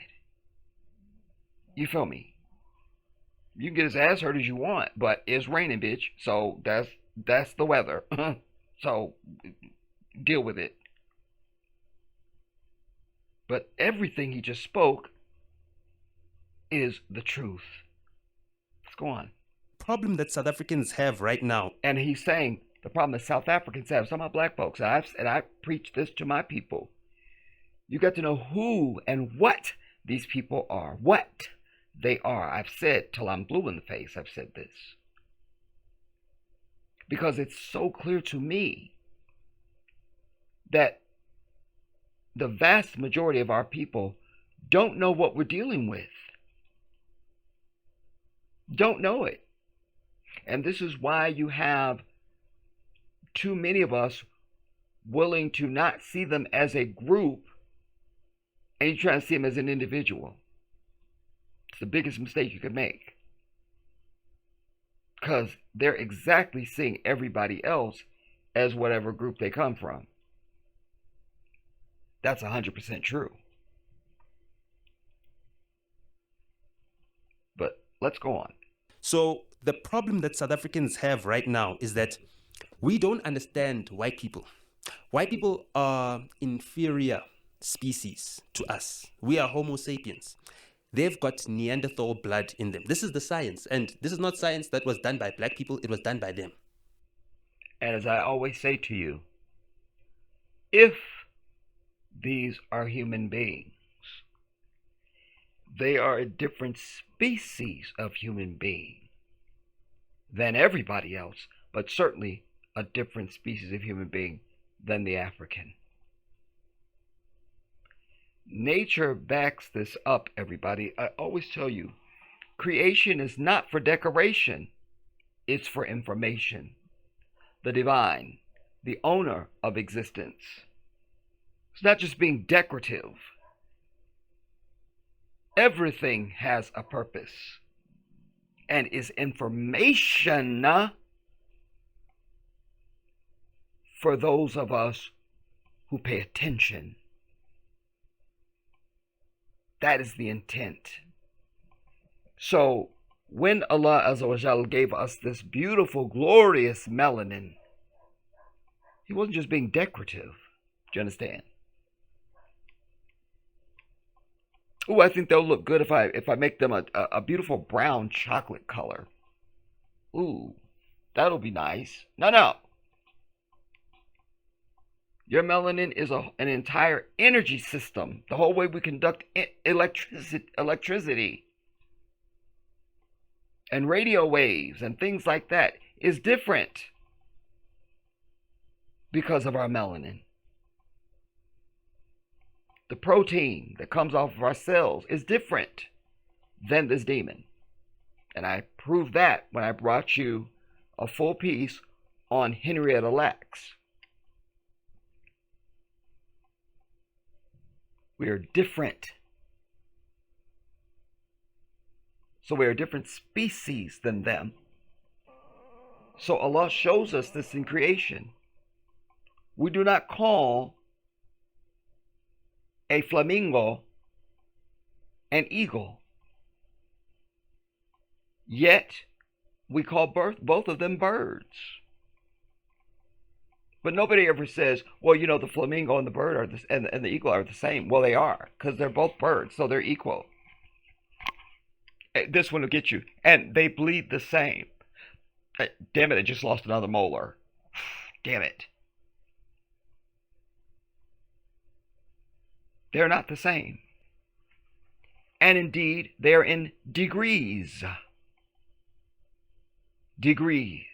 A: You feel me? You can get as ass hurt as you want, but it's raining, bitch. So that's the weather. So deal with it. But everything he just spoke is the truth. Let's go on.
C: Problem that South Africans have right now.
A: And he's saying the problem that South Africans have, some of black folks, and I preach this to my people. You got to know who and what these people are. What they are. I've said till I'm blue in the face, I've said this. Because it's so clear to me that the vast majority of our people don't know what we're dealing with. Don't know it. And this is why you have too many of us willing to not see them as a group, and you try to see them as an individual. It's the biggest mistake you could make. Because they're exactly seeing everybody else as whatever group they come from. That's 100% true. But let's go on.
C: So the problem that South Africans have right now is that we don't understand white people. White people are inferior species to us. We are Homo sapiens. They've got Neanderthal blood in them. This is the science, and this is not science that was done by black people. It was done by them.
A: And as I always say to you, if these are human beings, they are a different species of human being than everybody else, but certainly a different species of human being than the African. Nature backs this up, everybody. I always tell you, creation is not for decoration, it's for information. The divine, the owner of existence. It's not just being decorative. Everything has a purpose and is information for those of us who pay attention. That is the intent. So when Allah Azza wa Jal gave us this beautiful, glorious melanin, He wasn't just being decorative. Do you understand? Oh, I think they'll look good if I make them a beautiful brown chocolate color. Ooh, that'll be nice. No. Your melanin is an entire energy system. The whole way we conduct electricity and radio waves and things like that is different because of our melanin. The protein that comes off of our cells is different than this demon. And I proved that when I brought you a full piece on Henrietta Lacks. We are different. So we are a different species than them. So Allah shows us this in creation. We do not call a flamingo an eagle. Yet we call both of them birds. But nobody ever says, well, you know, the flamingo and the bird are and the eagle are the same. Well, they are, because they're both birds, so they're equal. This one will get you. And they bleed the same. Damn it, I just lost another molar. Damn it. They're not the same. And indeed, they are in degrees. Degrees.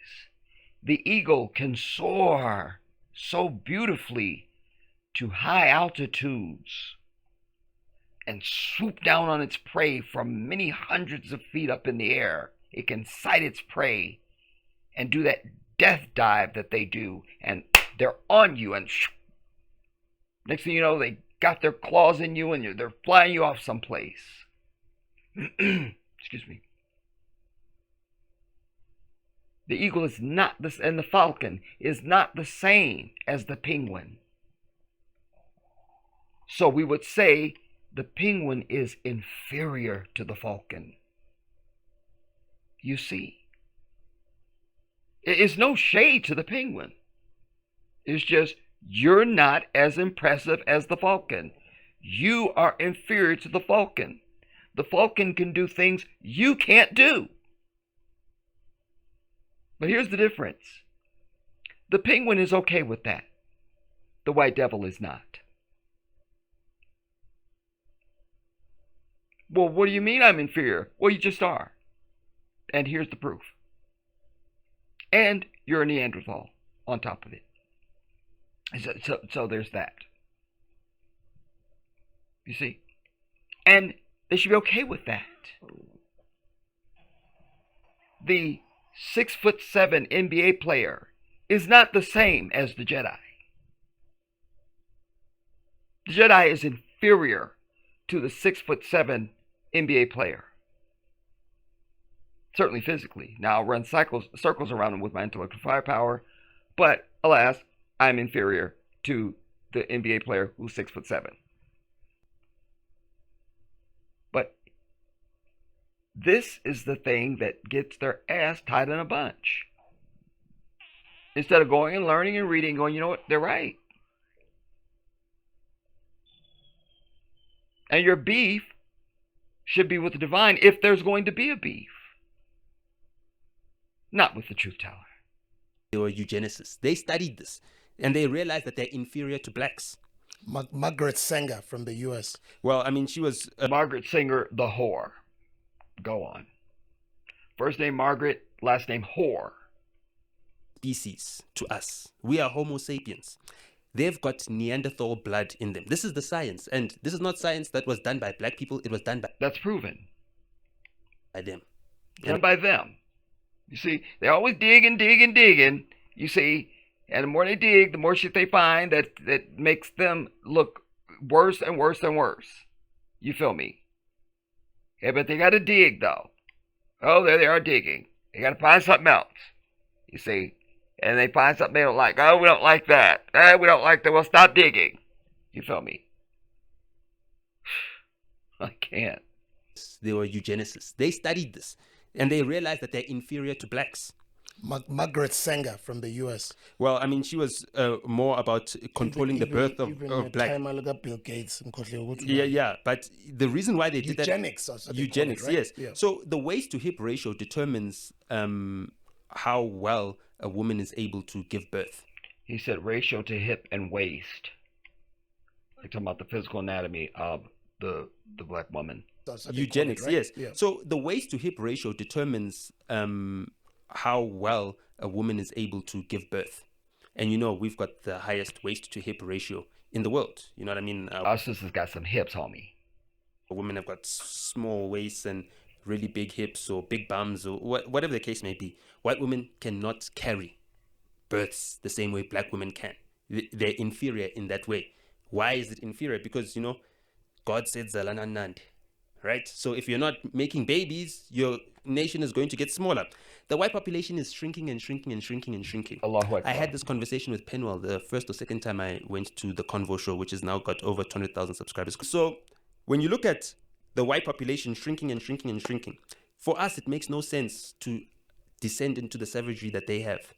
A: The eagle can soar so beautifully to high altitudes and swoop down on its prey from many hundreds of feet up in the air. It can sight its prey and do that death dive that they do, and they're on you, and next thing you know, they got their claws in you and they're flying you off someplace. Excuse me. The eagle is not this, and the falcon is not the same as the penguin. So we would say the penguin is inferior to the falcon. You see, it is no shade to the penguin. It's just you're not as impressive as the falcon. You are inferior to the falcon. The falcon can do things you can't do. But here's the difference. The penguin is okay with that. The white devil is not. Well, what do you mean I'm inferior? Well, you just are. And here's the proof. And you're a Neanderthal on top of it. So there's that. You see? And they should be okay with that. The 6'7" NBA player is not the same as the Jedi. The Jedi is inferior to the 6'7" NBA player. Certainly physically. Now I'll run circles around him with my intellectual firepower, but alas, I'm inferior to the NBA player who's 6'7". But this is the thing that gets their ass tied in a bunch. Instead of going and learning and reading, going, you know what, they're right. And your beef should be with the divine if there's going to be a beef. Not with the truth teller.
C: They were eugenicists. They studied this and they realized that they're inferior to blacks.
B: Margaret Sanger from the US.
C: Well, I mean, she was...
A: Margaret Sanger, the whore. Go on. First name Margaret, last name whore.
C: Species to us. We are Homo sapiens. They've got Neanderthal blood in them. This is the science. And this is not science that was done by black people. It was done by...
A: That's proven.
C: By them.
A: Done by them. You see, they always dig and dig and digging. You see, and the more they dig, the more shit they find that makes them look worse and worse and worse. You feel me? Yeah, but they got to dig though. Oh, there they are digging. They got to find something else. You see, and they find something they don't like. Oh, we don't like that. We don't like that. Well, stop digging. You feel me? I can't.
C: They were eugenicists. They studied this, and they realized that they're inferior to blacks.
B: Margaret Sanger from the US.
C: Well, I mean, she was more about controlling the birth of black.
B: Bill Gates.
C: Yeah. But the reason why they did
B: eugenics,
C: that, eugenics, right? Yes. Yeah. So the waist to hip ratio determines how well a woman is able to give birth.
A: He said ratio to hip and waist. Like talking about the physical anatomy of the black woman.
C: Eugenics, right? Yes. Yeah. So the waist to hip ratio determines how well a woman is able to give birth. And we've got the highest waist to hip ratio in the world. You know what I mean?
A: Our sister's got some hips, homie.
C: Women have got small waists and really big hips or big bums or whatever the case may be. White women cannot carry births the same way black women can. They're inferior in that way. Why is it inferior? Because, God said Zalana Nandi, right? So if you're not making babies, your nation is going to get smaller. The white population is shrinking and shrinking and shrinking and shrinking. I had this conversation with Penwell the first or second time I went to the Convo show, which has now got over 200,000 subscribers. So when you look at the white population shrinking and shrinking and shrinking, for us, it makes no sense to descend into the savagery that they have.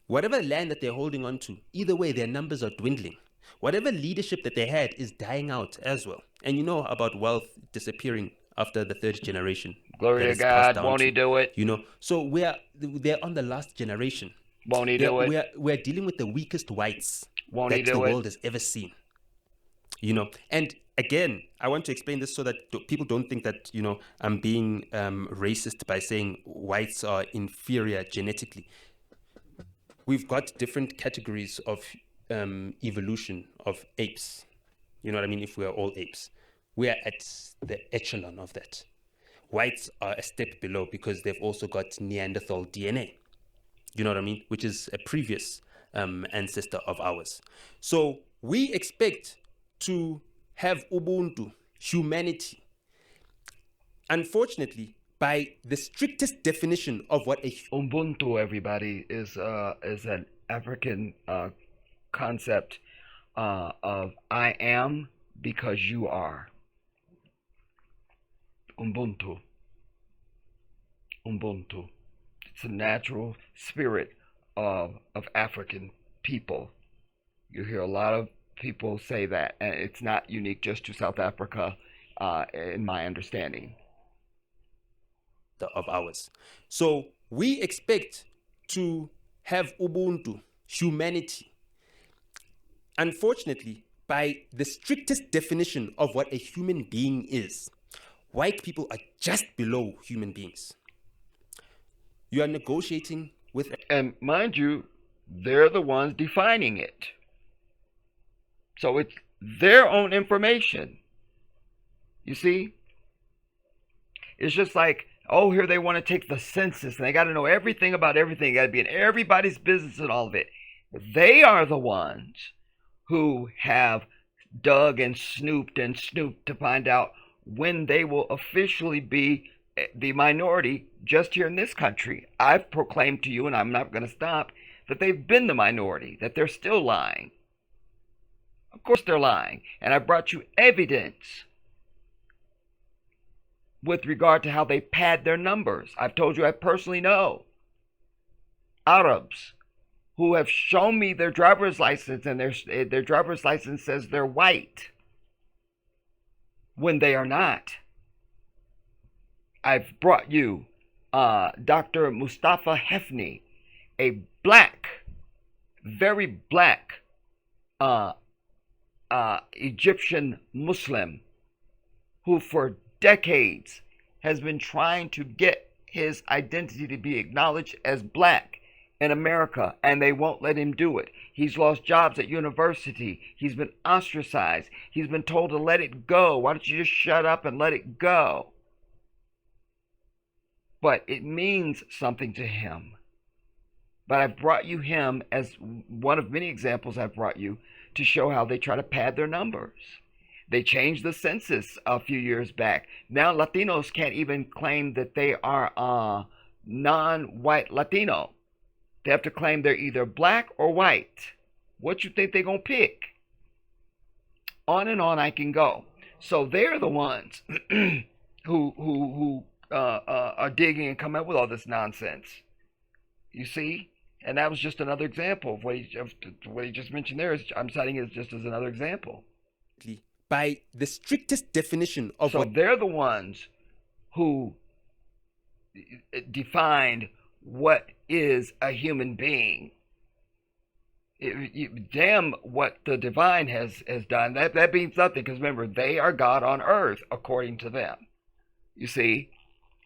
C: Whatever land that they're holding on to, either way, their numbers are dwindling. Whatever leadership that they had is dying out as well. And about wealth disappearing after the third generation.
A: Glory to God, won't he do it?
C: So they're on the last generation.
A: Won't he do it?
C: We're dealing with the weakest whites
A: that
C: the world has ever seen. And again, I want to explain this so that people don't think that, I'm being racist by saying whites are inferior genetically. We've got different categories of evolution of apes. You know what I mean? If we are all apes, we are at the echelon of that. Whites are a step below because they've also got Neanderthal DNA. You know what I mean? Which is a previous ancestor of ours. So we expect to have Ubuntu, humanity. Unfortunately, by the strictest definition of what
A: Ubuntu, everybody, is an African concept of I am because you are. Ubuntu. It's a natural spirit of African people. You hear a lot of people say that, and it's not unique just to South Africa, in my understanding.
C: Of ours. So we expect to have Ubuntu, humanity. Unfortunately, by the strictest definition of what a human being is, white people are just below human beings. You are negotiating with...
A: And mind you, they're the ones defining it. So it's their own information. You see? It's just like, here they want to take the census and they got to know everything about everything. Got to be in everybody's business and all of it. They are the ones who have dug and snooped to find out when they will officially be the minority just here in this country. I've proclaimed to you, and I'm not going to stop, that they've been the minority, that they're still lying. Of course they're lying. And I brought you evidence with regard to how they pad their numbers. I've told you I personally know Arabs who have shown me their driver's license, and their driver's license says they're white when they are not. I've brought you Dr. Mustafa Hefni, a black, very black Egyptian Muslim who for decades has been trying to get his identity to be acknowledged as black in America, and they won't let him do it. He's lost jobs at university. He's been ostracized. He's been told to let it go. Why don't you just shut up and let it go? But it means something to him. But I've brought you him as one of many examples I've brought you to show how they try to pad their numbers. They changed the census a few years back. Now Latinos can't even claim that they are non-white Latino. They have to claim they're either black or white. What you think they're gonna pick? On and on I can go. So they're the ones who are digging and coming up with all this nonsense. You see, and that was just another example of what he just mentioned there. I'm citing it just as another example.
C: By the strictest definition of
A: so they're the ones who defined what is a human being. Damn what the divine has done. That means nothing, because remember, they are God on earth according to them. You see,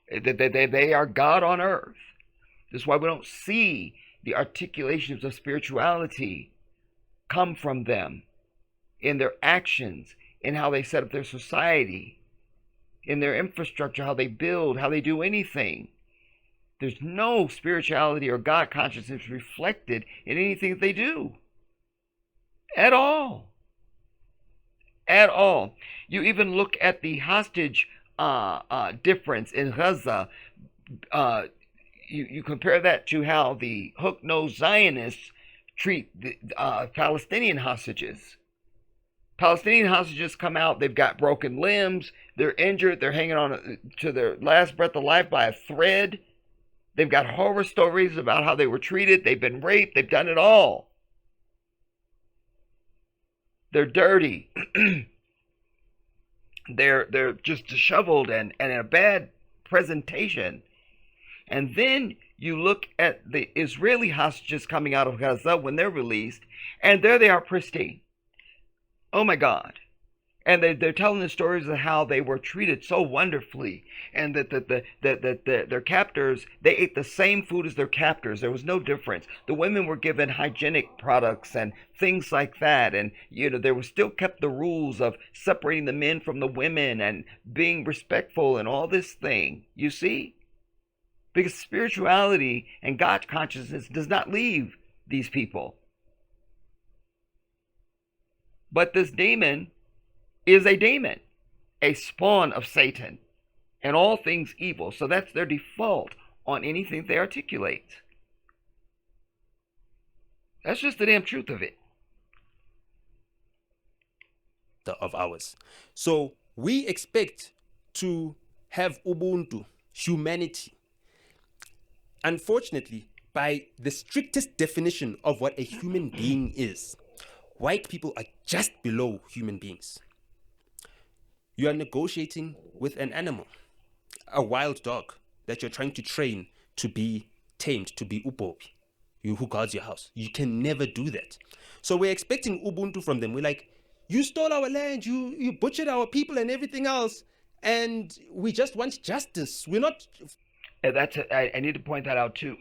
A: they are God on earth. That's why we don't see the articulations of spirituality come from them in their actions, in how they set up their society, in their infrastructure, how they build, how they do anything. There's no spirituality or God consciousness reflected in anything that they do. At all. At all. You even look at the hostage difference in Gaza. You compare that to how the hook-nosed Zionists treat the Palestinian hostages. Palestinian hostages come out, they've got broken limbs, they're injured, they're hanging on to their last breath of life by a thread. They've got horror stories about how they were treated, they've been raped, they've done it all. They're dirty. They're just disheveled and in a bad presentation. And then you look at the Israeli hostages coming out of Gaza when they're released, and there they are pristine. Oh my God. And they're telling the stories of how they were treated so wonderfully, and that their captors, they ate the same food as their captors. There was no difference. The women were given hygienic products and things like that, and there was still kept the rules of separating the men from the women and being respectful and all this thing. You see? Because spirituality and God consciousness does not leave these people. But this demon is a demon, a spawn of Satan, and all things evil. So that's their default on anything they articulate. That's just the damn truth of it.
C: Of ours. So we expect to have Ubuntu, humanity. Unfortunately, by the strictest definition of what a human being is, white people are just below human beings. You are negotiating with an animal, a wild dog that you're trying to train to be tamed, to be ubobi, you who guards your house. You can never do that. So we're expecting Ubuntu from them. We're like, you stole our land, you butchered our people and everything else, and we just want justice. We're not...
A: And I need to point that out too.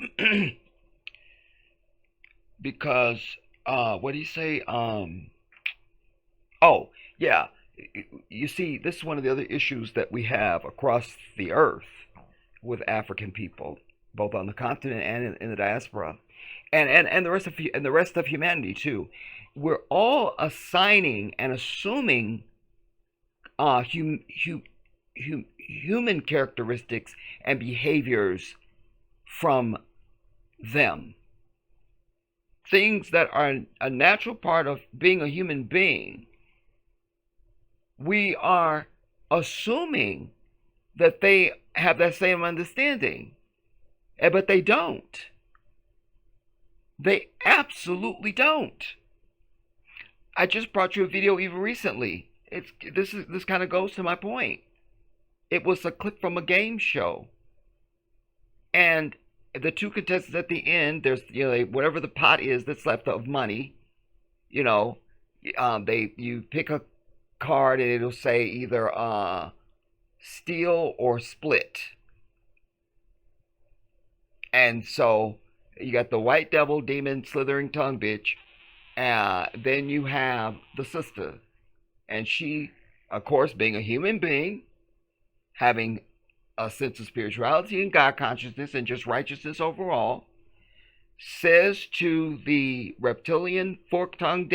A: Because, what do you say? Oh, yeah. You see, this is one of the other issues that we have across the earth with African people, both on the continent and in the diaspora, and the rest of humanity too. We're all assigning and assuming human characteristics and behaviors from them. Things that are a natural part of being a human being. We are assuming that they have that same understanding, but they don't. They absolutely don't. I just brought you a video even recently. This kind of goes to my point. It was a clip from a game show, and the two contestants at the end, there's whatever the pot is that's left of money, you pick a card and it'll say either steal or split. And so you got the white devil, demon, slithering tongue bitch. Then you have the sister, and she, of course, being a human being, having a sense of spirituality and God consciousness and just righteousness overall, says to the reptilian fork-tongued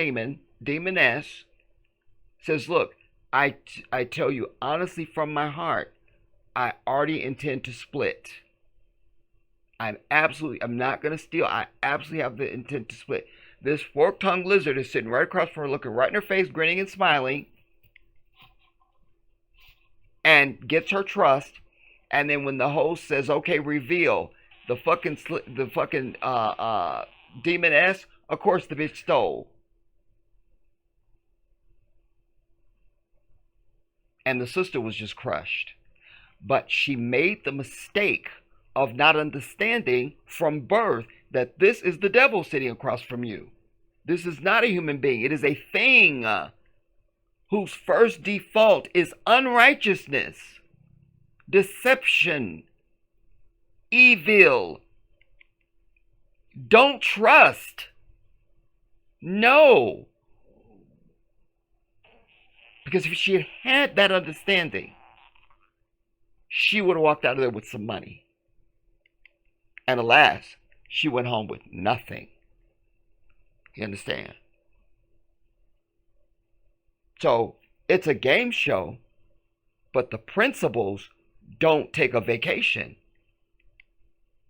A: demoness, says, look, I tell you honestly from my heart, I already intend to split. I'm not going to steal. I absolutely have the intent to split. This fork-tongued lizard is sitting right across from her, looking right in her face, grinning and smiling, and gets her trust. And then when the host says, "Okay, reveal," the fucking demoness, of course the bitch stole. And the sister was just crushed. But she made the mistake of not understanding from birth that this is the devil sitting across from you. This is not a human being. It is a thing whose first default is unrighteousness, deception, evil. Don't trust. No. Because if she had had that understanding, she would have walked out of there with some money. And alas, she went home with nothing. You understand? So it's a game show, but the principles don't take a vacation.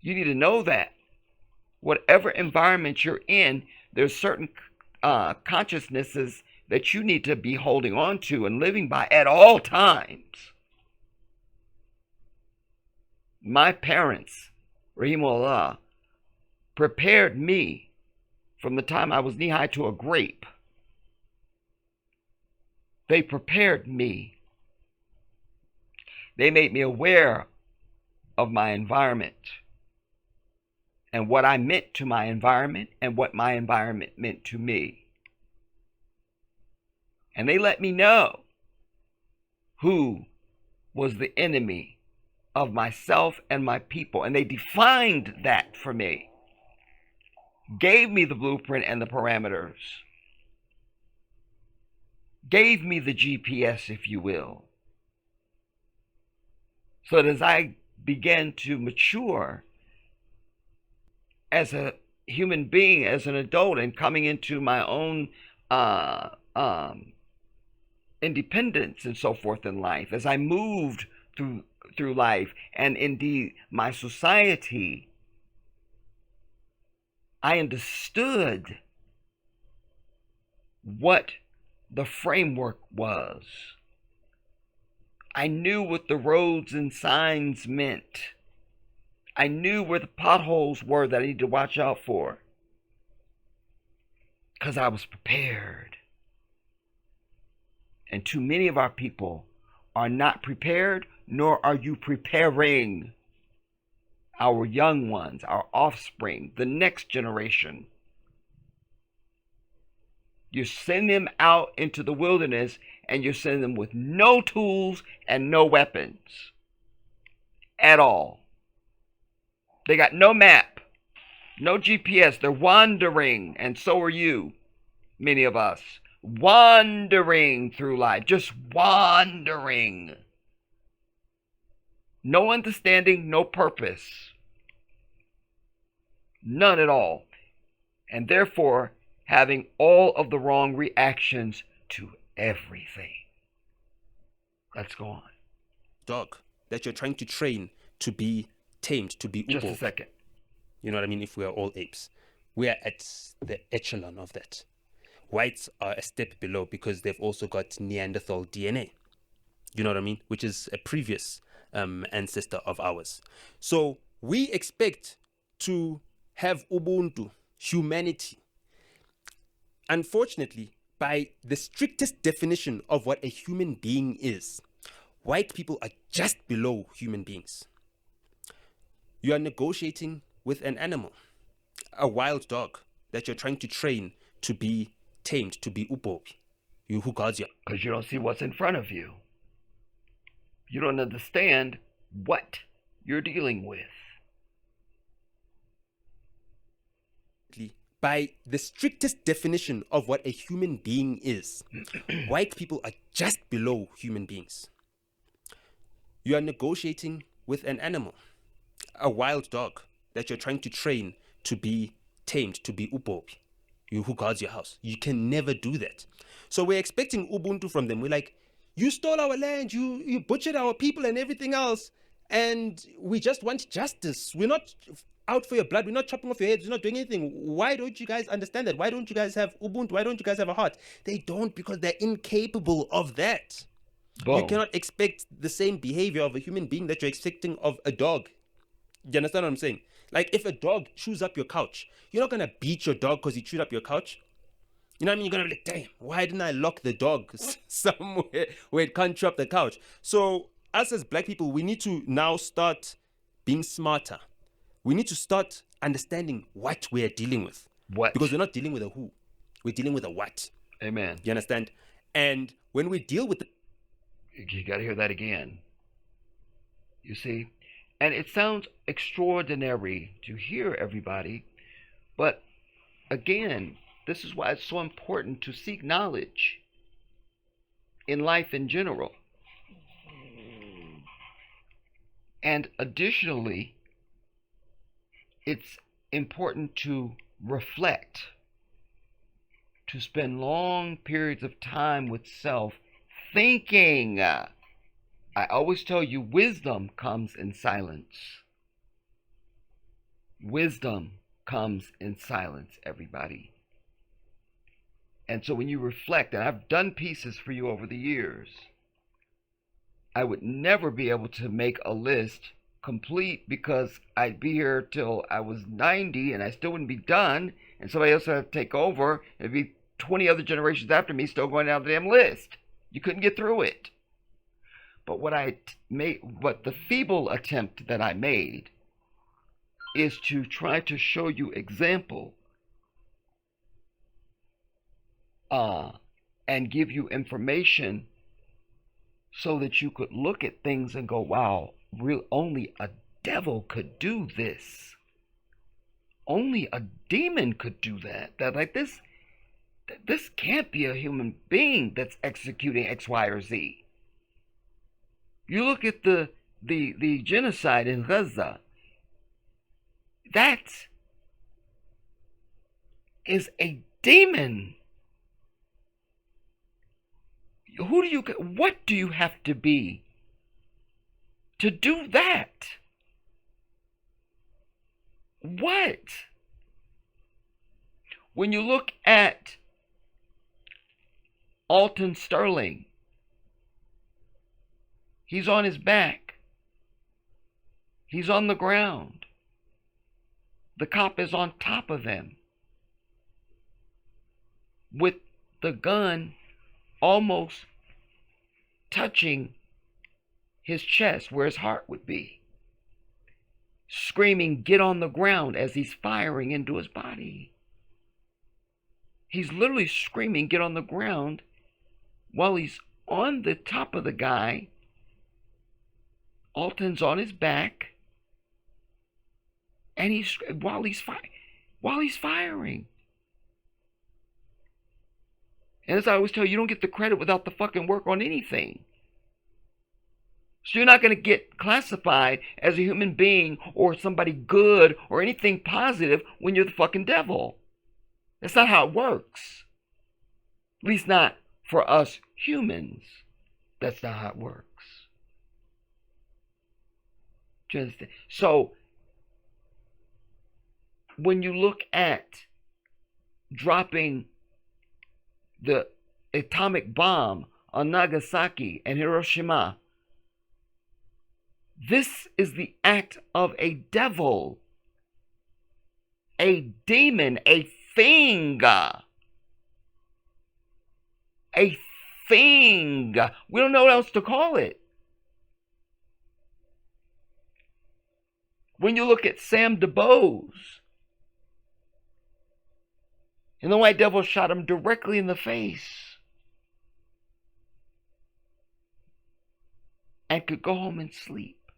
A: You need to know that. Whatever environment you're in, there's certain consciousnesses that you need to be holding on to and living by at all times. My parents, rahimahullah, prepared me from the time I was knee-high to a grape. They prepared me. They made me aware of my environment and what I meant to my environment and what my environment meant to me. And they let me know who was the enemy of myself and my people. And they defined that for me. Gave me the blueprint and the parameters. Gave me the GPS, if you will. So that as I began to mature as a human being, as an adult, and coming into my own independence and so forth in life, as I moved through life and indeed my society, I understood what the framework was. I knew what the roads and signs meant. I knew where the potholes were that I needed to watch out for, because I was prepared. And too many of our people are not prepared, nor are you preparing our young ones, our offspring, the next generation. You send them out into the wilderness and you send them with no tools and no weapons at all. They got no map, no GPS. They're wandering, and so are you, many of us. Wandering through life, just wandering. No understanding, no purpose. None at all. And therefore, having all of the wrong reactions to everything. Let's go on.
C: Dog that you're trying to train to be tamed, to be
A: Just
C: ubo.
A: a second.
C: You know what I mean? If we are all apes, we are at the echelon of that. Whites are a step below because they've also got Neanderthal DNA. You know what I mean? Which is a previous ancestor of ours. So we expect to have Ubuntu, humanity. Unfortunately, by the strictest definition of what a human being is, white people are just below human beings. You are negotiating with an animal, a wild dog that you're trying to train to be tamed, to be ubobi. You who guards you.
A: Because you don't see what's in front of you. You don't understand what you're dealing with.
C: By the strictest definition of what a human being is, white people are just below human beings. You are negotiating with an animal, a wild dog that you're trying to train to be tamed, to be ubobi. You who guards your house. You can never do that. So we're expecting Ubuntu from them. We're like, You stole our land, you butchered our people and everything else, and we just want justice. We're not out for your blood. We're not chopping off your heads. We're not doing anything. Why don't you guys understand that? Why don't you guys have Ubuntu? Why don't you guys have a heart? They don't, because they're incapable of that.
A: Boom.
C: You cannot expect the same behavior of a human being that you're expecting of a dog. You understand what I'm saying? Like, if a dog chews up your couch, you're not going to beat your dog because he chewed up your couch. You know what I mean? You're going to be like, damn, why didn't I lock the dog somewhere where it can't chew up the couch? So us as black people, we need to now start being smarter. We need to start understanding what we're dealing with.
A: What?
C: Because we're not dealing with a who. We're dealing with a what.
A: Amen.
C: You understand? And when we deal with
A: You got to hear that again. You see? And it sounds extraordinary to hear, everybody. But again, this is why it's so important to seek knowledge in life in general. And additionally, it's important to reflect, to spend long periods of time with self thinking. I always tell you, wisdom comes in silence. Wisdom comes in silence, everybody. And so when you reflect, and I've done pieces for you over the years, I would never be able to make a list complete because I'd be here till I was 90 and I still wouldn't be done, and somebody else would have to take over. It'd be 20 other generations after me still going down the damn list. You couldn't get through it. But what the feeble attempt that I made is to try to show you example and give you information so that you could look at things and go, wow, only a devil could do this. Only a demon could do that. That like this can't be a human being that's executing X, Y, or Z. You look at the genocide in Gaza. That is a demon. What do you have to be to do that? What? When you look at Alton Sterling, he's on his back. He's on the ground. The cop is on top of him with the gun almost touching his chest where his heart would be, screaming, "Get on the ground," as he's firing into his body. He's literally screaming, "Get on the ground," while he's on the top of the guy. Alton's on his back, and while he's firing. And as I always tell you, you don't get the credit without the fucking work on anything. So you're not going to get classified as a human being or somebody good or anything positive when you're the fucking devil. That's not how it works. At least not for us humans. That's not how it works. Do you understand? So when you look at dropping the atomic bomb on Nagasaki and Hiroshima, this is the act of a devil, a demon, a thing. A thing. We don't know what else to call it. When you look at Sam DuBose, and the white devil shot him directly in the face and could go home and sleep.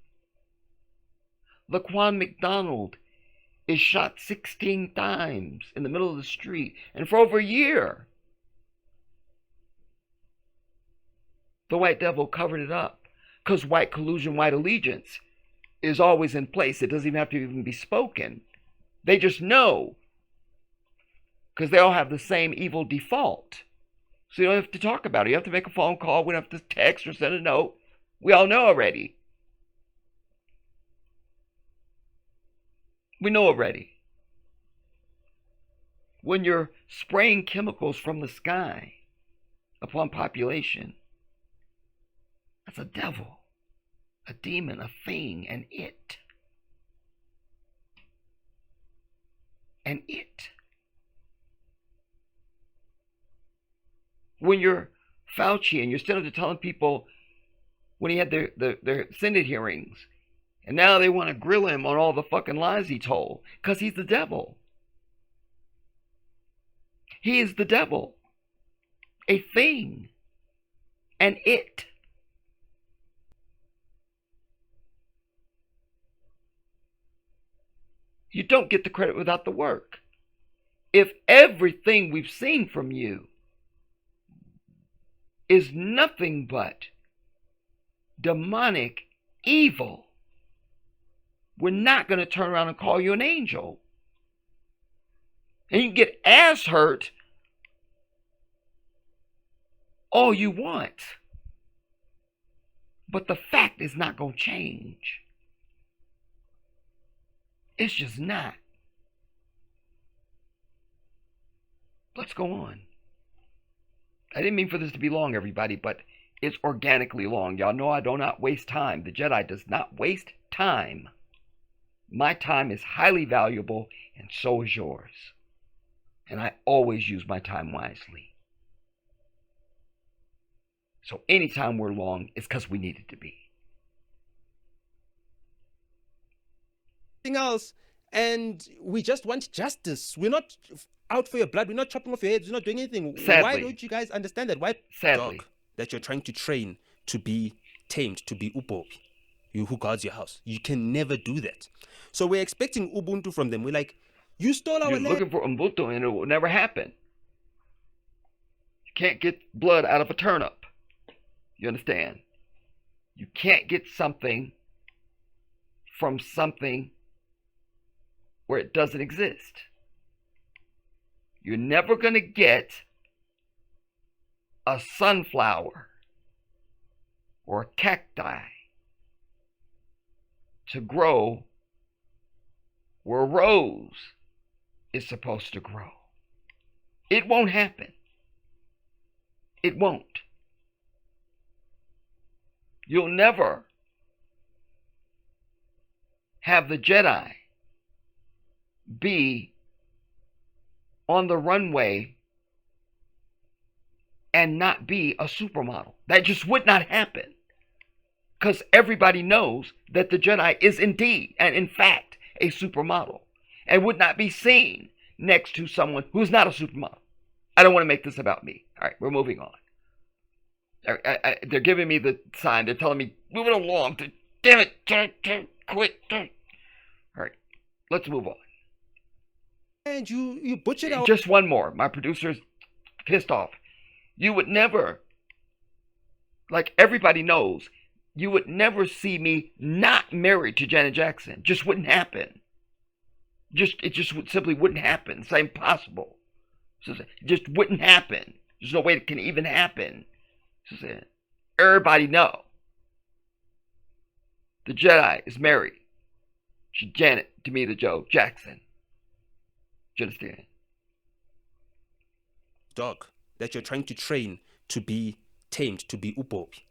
A: Laquan McDonald is shot 16 times in the middle of the street and for over a year. The white devil covered it up because white collusion, white allegiance is always in place. It doesn't even have to even be spoken. They just know because they all have the same evil default. So you don't have to talk about it. You have to make a phone call. We don't have to text or send a note. We all know already. We know already. When you're spraying chemicals from the sky upon population, that's a devil, a demon, a thing, an it. An it. When you're Fauci and you're still telling people when he had their Senate hearings, and now they want to grill him on all the fucking lies he told, because he's the devil. He is the devil. A thing. An it. You don't get the credit without the work. If everything we've seen from you is nothing but demonic evil, we're not going to turn around and call you an angel. And you can get ass hurt all you want. But the fact is not going to change. It's just not. Let's go on. I didn't mean for this to be long, everybody, but it's organically long. Y'all know I do not waste time. The Jedi does not waste time. My time is highly valuable, and so is yours. And I always use my time wisely. So anytime we're long, it's because we need it to be.
C: Else, and we just want justice. We're not out for your blood. We're not chopping off your heads. We're not doing anything.
A: Sadly.
C: Why don't you guys understand that? Why
A: Sadly.
C: dog that you're trying to train to be tamed, to be upopi, you who guards your house? You can never do that. So we're expecting Ubuntu from them. We're like, you stole our
A: You're
C: land.
A: looking for Ubuntu and it will never happen. You can't get blood out of a turnip. You understand? You can't get something from something where it doesn't exist. You're never going to get a sunflower or a cacti to grow where a rose is supposed to grow. It won't happen. It won't. You'll never have the Jedi be on the runway and not be a supermodel. That just would not happen. Because everybody knows that the Jedi is indeed and in fact a supermodel and would not be seen next to someone who's not a supermodel. I don't want to make this about me. All right, we're moving on. They're giving me the sign. They're telling me, move it along. Damn it. Quit. All right, let's move on.
C: And you butchered our...
A: Just one more. My producer's pissed off. You would never, like everybody knows, you would never see me not married to Janet Jackson. Just wouldn't happen. It just simply wouldn't happen. It's impossible. It just wouldn't happen. There's no way it can even happen. Everybody know. The Jedi is married to Janet Demita Joe Jackson. Do you understand?
C: Dog that you're trying to train to be tamed, to be upopi,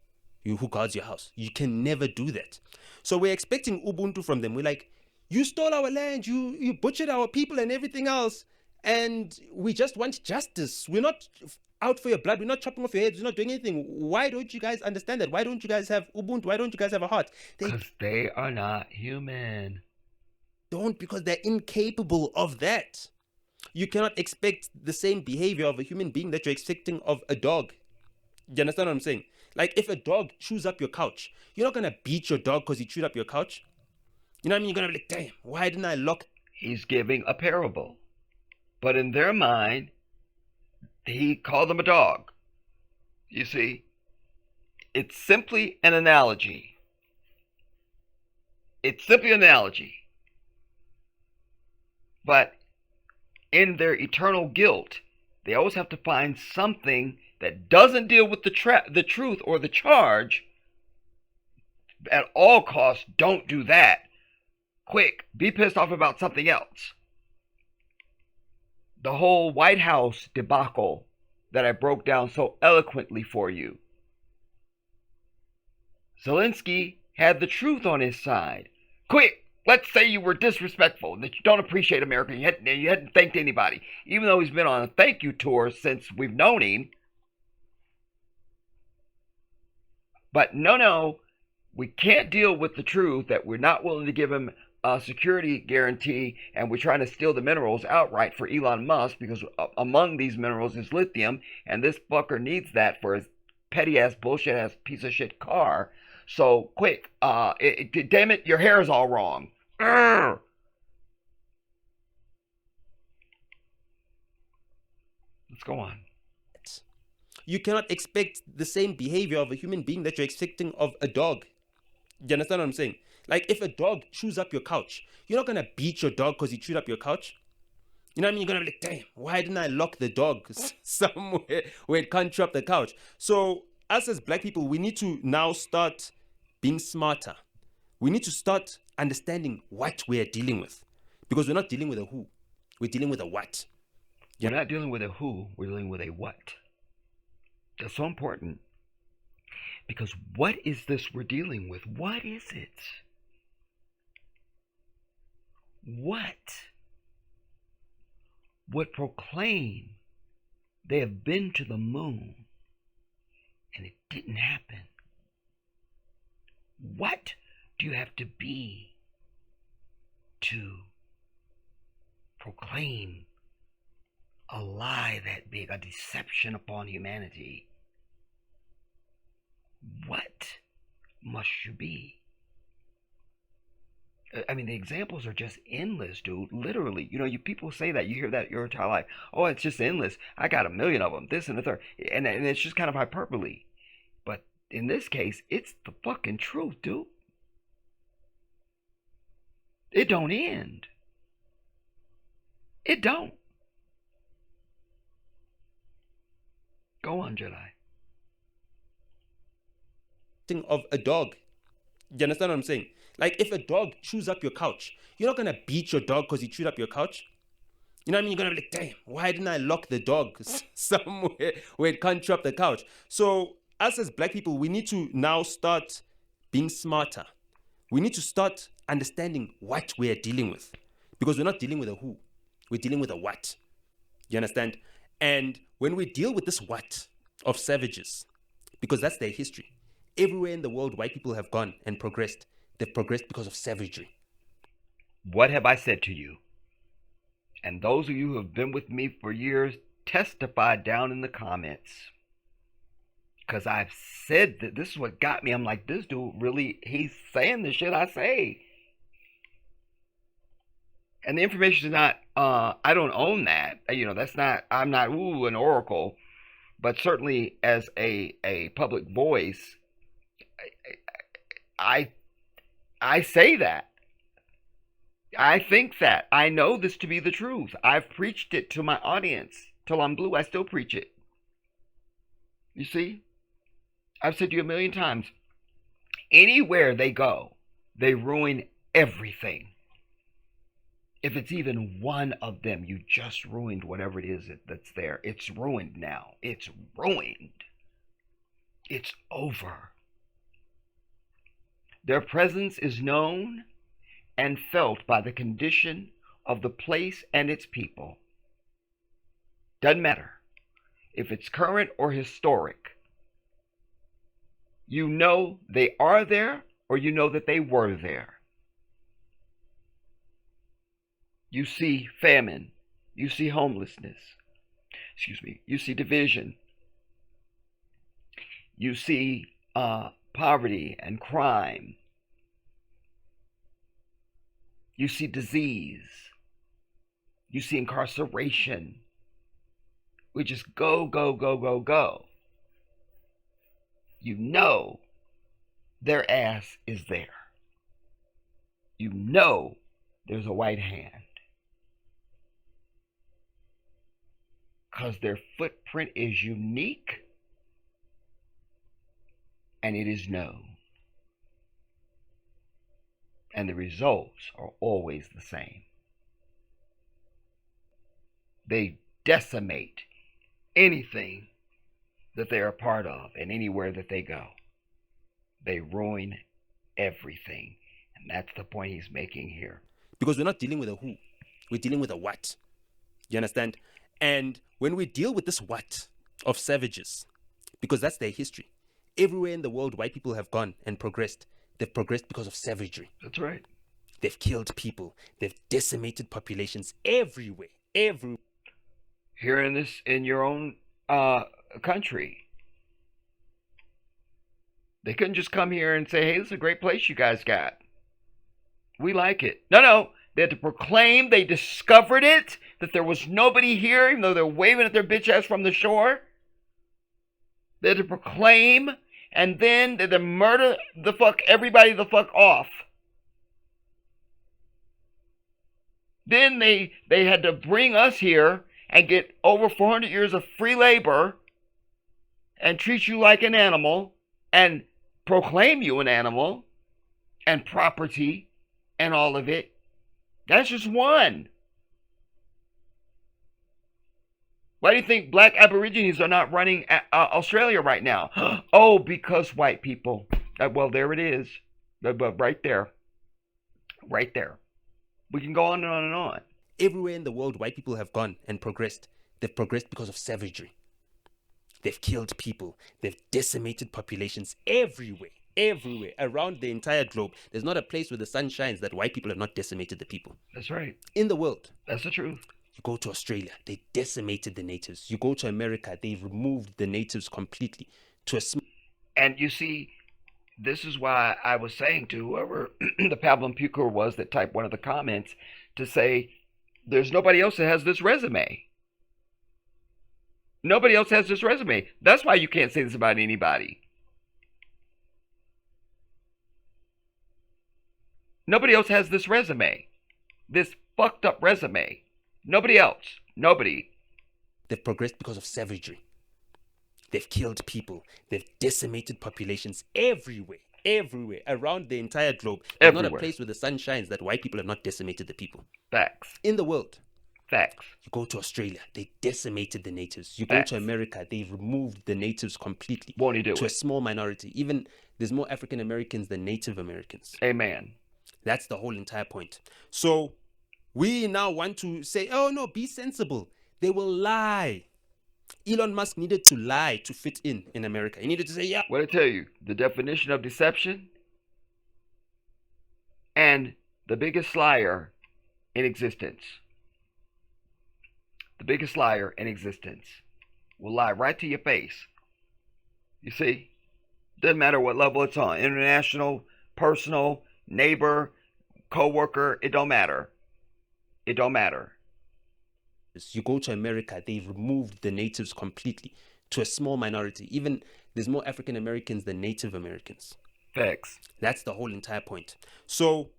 C: you who guards your house. You can never do that. So we're expecting Ubuntu from them. We're like, you stole our land, you butchered our people and everything else, and we just want justice. We're not out for your blood. We're not chopping off your heads. We're not doing anything. Why don't you guys understand that? Why don't you guys have Ubuntu? Why don't you guys have a heart?
A: Because they are not human.
C: Don't, because they're incapable of that. You cannot expect the same behavior of a human being that you're expecting of a dog. You understand what I'm saying? Like, if a dog chews up your couch, you're not going to beat your dog because he chewed up your couch. You know what I mean? You're going to be like, damn, why didn't I lock?
A: He's giving a parable. But in their mind, he called them a dog. You see? It's simply an analogy. It's simply an analogy. But in their eternal guilt, they always have to find something that doesn't deal with the truth or the charge, at all costs, don't do that. Quick, be pissed off about something else. The whole White House debacle that I broke down so eloquently for you. Zelensky had the truth on his side. Quick, let's say you were disrespectful, that you don't appreciate America, you hadn't thanked anybody, even though he's been on a thank you tour since we've known him. But no, we can't deal with the truth that we're not willing to give him a security guarantee, and we're trying to steal the minerals outright for Elon Musk, because among these minerals is lithium, and this fucker needs that for his petty ass bullshit ass piece of shit car. So quick, damn it, your hair is all wrong. Urgh. Let's go on.
C: You cannot expect the same behavior of a human being that you're expecting of a dog. Do you understand what I'm saying? Like, if a dog chews up your couch, you're not going to beat your dog because he chewed up your couch. You know what I mean? You're going to be like, damn, why didn't I lock the dog somewhere where it can't chew up the couch? So, us as black people, we need to now start being smarter. We need to start understanding what we're dealing with. Because we're not dealing with a who. We're dealing with a what.
A: We're not dealing with a who, we're dealing with a what. That's so important. Because what is this we're dealing with? What is it? What would proclaim they have been to the moon and it didn't happen? What do you have to be to proclaim a lie that big, a deception upon humanity? What must you be? I mean, the examples are just endless, dude. Literally, you people say that, you hear that your entire life. Oh, it's just endless. I got a million of them. This and the third, and it's just kind of hyperbole. But in this case, it's the fucking truth, dude. It don't end. It don't. Go on, Jedi.
C: Of a dog. Do you understand what I'm saying? Like, if a dog chews up your couch, you're not going to beat your dog because he chewed up your couch. You know what I mean? You're going to be like, damn, why didn't I lock the dog somewhere where it can't chew up the couch? So, us as black people, we need to now start being smarter. We need to start understanding what we're dealing with. Because we're not dealing with a who. We're dealing with a what. You understand? And when we deal with this what of savages, because that's their history, everywhere in the world, white people have gone and progressed. They've progressed because of savagery.
A: What have I said to you? And those of you who have been with me for years, testify down in the comments. Because I've said that this is what got me. I'm like, this dude really, he's saying the shit I say. And the information is not, I don't own that. That's not, I'm not, an oracle. But certainly as a public voice, I say that. I think that. I know this to be the truth. I've preached it to my audience. Till I'm blue, I still preach it. You see? I've said to you a million times, anywhere they go, they ruin everything. If it's even one of them, you just ruined whatever it is that's there. It's ruined now. It's ruined. It's over. Their presence is known and felt by the condition of the place and its people. Doesn't matter if it's current or historic. You know they are there, or you know that they were there. You see famine. You see homelessness. You see division. You see poverty and crime. You see disease. You see incarceration. We just go. You know their ass is there. You know there's a white hand. Because their footprint is unique and it is no. And the results are always the same. They decimate anything that they're a part of and anywhere that they go. They ruin everything. And that's the point he's making here.
C: Because we're not dealing with a who, we're dealing with a what. You understand? And when we deal with this what of savages, because that's their history, everywhere in the world white people have gone and progressed. They've progressed because of savagery.
A: That's right.
C: They've killed people. They've decimated populations everywhere. Everywhere.
A: Here in your own country, they couldn't just come here and say, hey, this is a great place you guys got. We like it. No. They had to proclaim they discovered it, that there was nobody here, even though they're waving at their bitch ass from the shore. They had to proclaim, and then they had to murder everybody the fuck off. Then they had to bring us here and get over 400 years of free labor and treat you like an animal and proclaim you an animal and property and all of it. That's just one. Why do you think black Aborigines are not running Australia right now? Oh, because white people. Well, there it is. Right there. Right there. We can go on and on and on.
C: Everywhere in the world white people have gone and progressed. They've progressed because of savagery. They've killed people. They've decimated populations everywhere. Everywhere. Around the entire globe. There's not a place where the sun shines that white people have not decimated the people.
A: That's right.
C: In the world.
A: That's the truth.
C: You go to Australia, they decimated the natives. You go to America, they removed the natives completely.
A: And you see, this is why I was saying to whoever the Pablum Puker was that typed one of the comments to say, there's nobody else that has this resume. Nobody else has this resume. That's why you can't say this about anybody. Nobody else has this resume. This fucked up resume. Nobody else. Nobody.
C: They've progressed because of savagery. They've killed people. They've decimated populations everywhere. Everywhere. Around the entire globe. There's not a place where the sun shines that white people have not decimated the people.
A: Facts.
C: In the world.
A: Facts.
C: You go to Australia, they decimated the natives. You
A: Facts.
C: go to America, they removed the natives completely.
A: Won't he do
C: to
A: it?
C: A small minority. Even there's more African Americans than Native Americans.
A: Amen.
C: That's the whole entire point. So we now want to say, oh no, be sensible. They will lie. Elon Musk needed to lie to fit in America. He needed to say, yeah.
A: What I tell you, the definition of deception and the biggest liar in existence. The biggest liar in existence will lie right to your face. You see? Doesn't matter what level it's on. International, personal, neighbor, co-worker, it don't matter. It don't matter.
C: You go to America, they removed the natives completely to a small minority. Even there's more African Americans than Native Americans.
A: Facts.
C: That's the whole entire point. So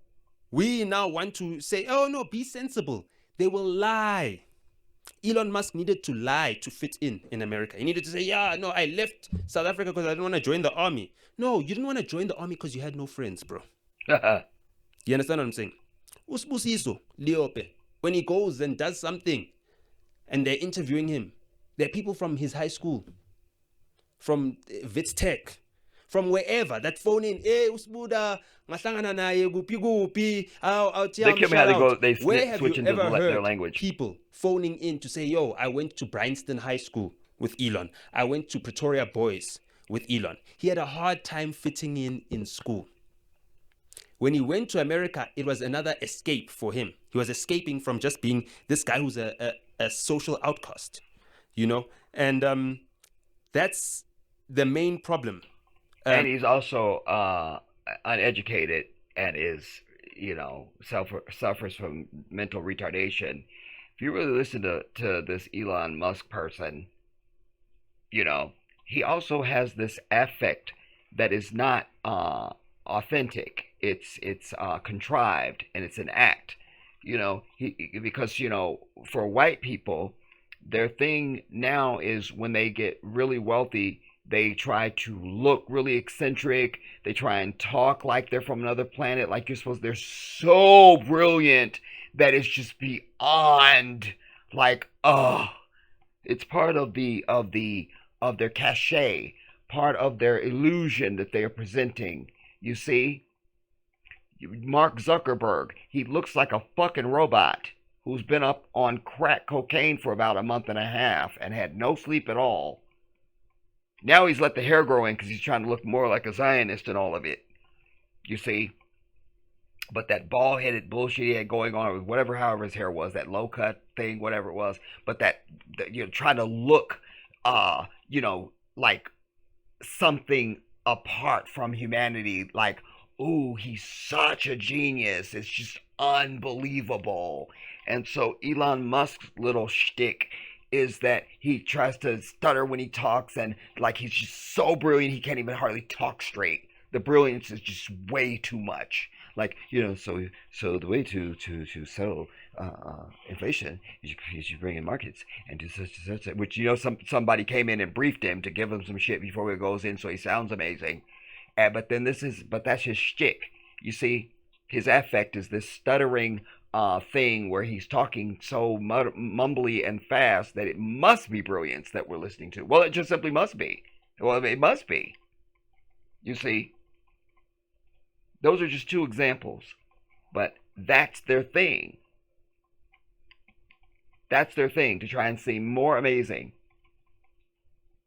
C: we now want to say, oh no, be sensible. They will lie. Elon Musk needed to lie to fit in America. He needed to say, yeah, no, I left South Africa because I didn't want to join the army. No, you didn't want to join the army because you had no friends, bro. You understand what I'm saying? Usibusiso Leope, when he goes and does something and they're interviewing him, there are people from his high school, from Wits Tech, from wherever that phone in, hey, Usbuda, ngahlangana naye kuphi kuphi,
A: they come how they go, they switch into their language.
C: People phoning in to say, yo, I went to Bryanston High School with Elon. I went to Pretoria Boys with Elon. He had a hard time fitting in school. When he went to America, it was another escape for him. He was escaping from just being this guy who's a social outcast, you know? And that's the main problem.
A: And he's also uneducated and is, suffers from mental retardation. If you really listen to this Elon Musk person, he also has this affect that is not authentic. It's contrived and it's an act. Because for white people, their thing now is when they get really wealthy, They try to look really eccentric. They try and talk like they're from another planet, like you're supposed. They're so brilliant that it's just beyond like, oh, it's part of their cachet, part of their illusion that they are presenting. You see, Mark Zuckerberg, he looks like a fucking robot who's been up on crack cocaine for about a month and a half and had no sleep at all. Now he's let the hair grow in because he's trying to look more like a Zionist and all of it. You see? But that bald headed bullshit he had going on with whatever, however his hair was, that low cut thing, whatever it was, but that trying to look, like something apart from humanity, like, ooh, he's such a genius. It's just unbelievable. And so Elon Musk's little shtick is that he tries to stutter when he talks, and like he's just so brilliant he can't even hardly talk straight. The brilliance is just way too much. Like, so the way to settle inflation is you bring in markets and do such, which somebody came in and briefed him to give him some shit before he goes in, so he sounds amazing. But that's his shtick. You see, his affect is this stuttering thing where he's talking so mumbly and fast that it must be brilliance that we're listening to. Well, it just simply must be. Well, it must be. You see, those are just two examples, but that's their thing. That's their thing, to try and seem more amazing.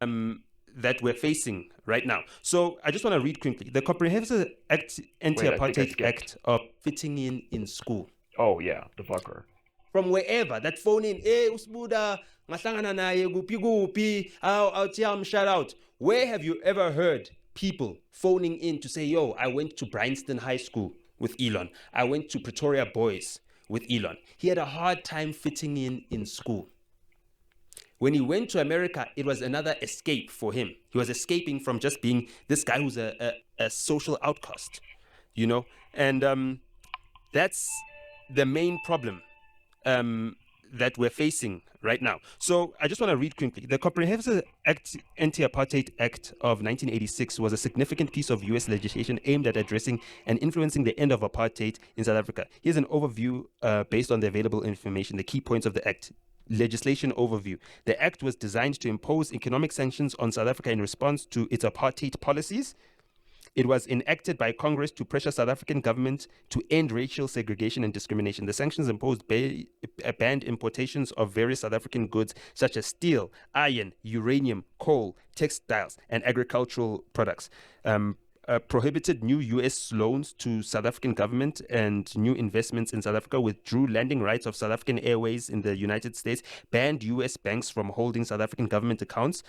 C: That we're facing right now. So I just want to read quickly. The Comprehensive Anti-Apartheid Act of fitting in school.
A: Oh yeah, the fucker.
C: From wherever, that phone in, usbuda, ngahlangana naye kuphi, I'll shout out. Where have you ever heard people phoning in to say, yo, I went to Bryanston High School with Elon. I went to Pretoria Boys with Elon. He had a hard time fitting in school. When he went to America, it was another escape for him. He was escaping from just being this guy who's a social outcast, And that's the main problem that we're facing right now. So I just want to read quickly. The Comprehensive Anti-Apartheid Act of 1986 was a significant piece of U.S. legislation aimed at addressing and influencing the end of apartheid in South Africa. Here's an overview based on the available information, the key points of the act. Legislation overview. The act was designed to impose economic sanctions on South Africa in response to its apartheid policies. It was enacted by Congress to pressure South African government to end racial segregation and discrimination. The sanctions imposed banned importations of various South African goods such as steel, iron, uranium, coal, textiles, and agricultural products. Prohibited new U.S. loans to South African government and new investments in South Africa, withdrew landing rights of South African Airways in the United States, banned U.S. banks from holding South African government accounts.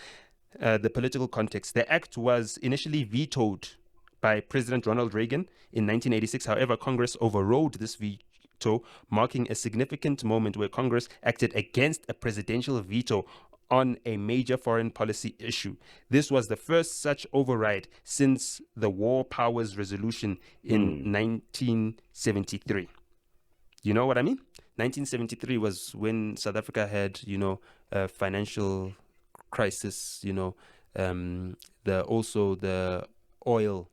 C: The political context. The act was initially vetoed by President Ronald Reagan in 1986. However, Congress overrode this veto, marking a significant moment where Congress acted against a presidential veto on a major foreign policy issue. This was the first such override since the War Powers Resolution in 1973. You know what I mean? 1973 was when South Africa had, a financial crisis, the oil.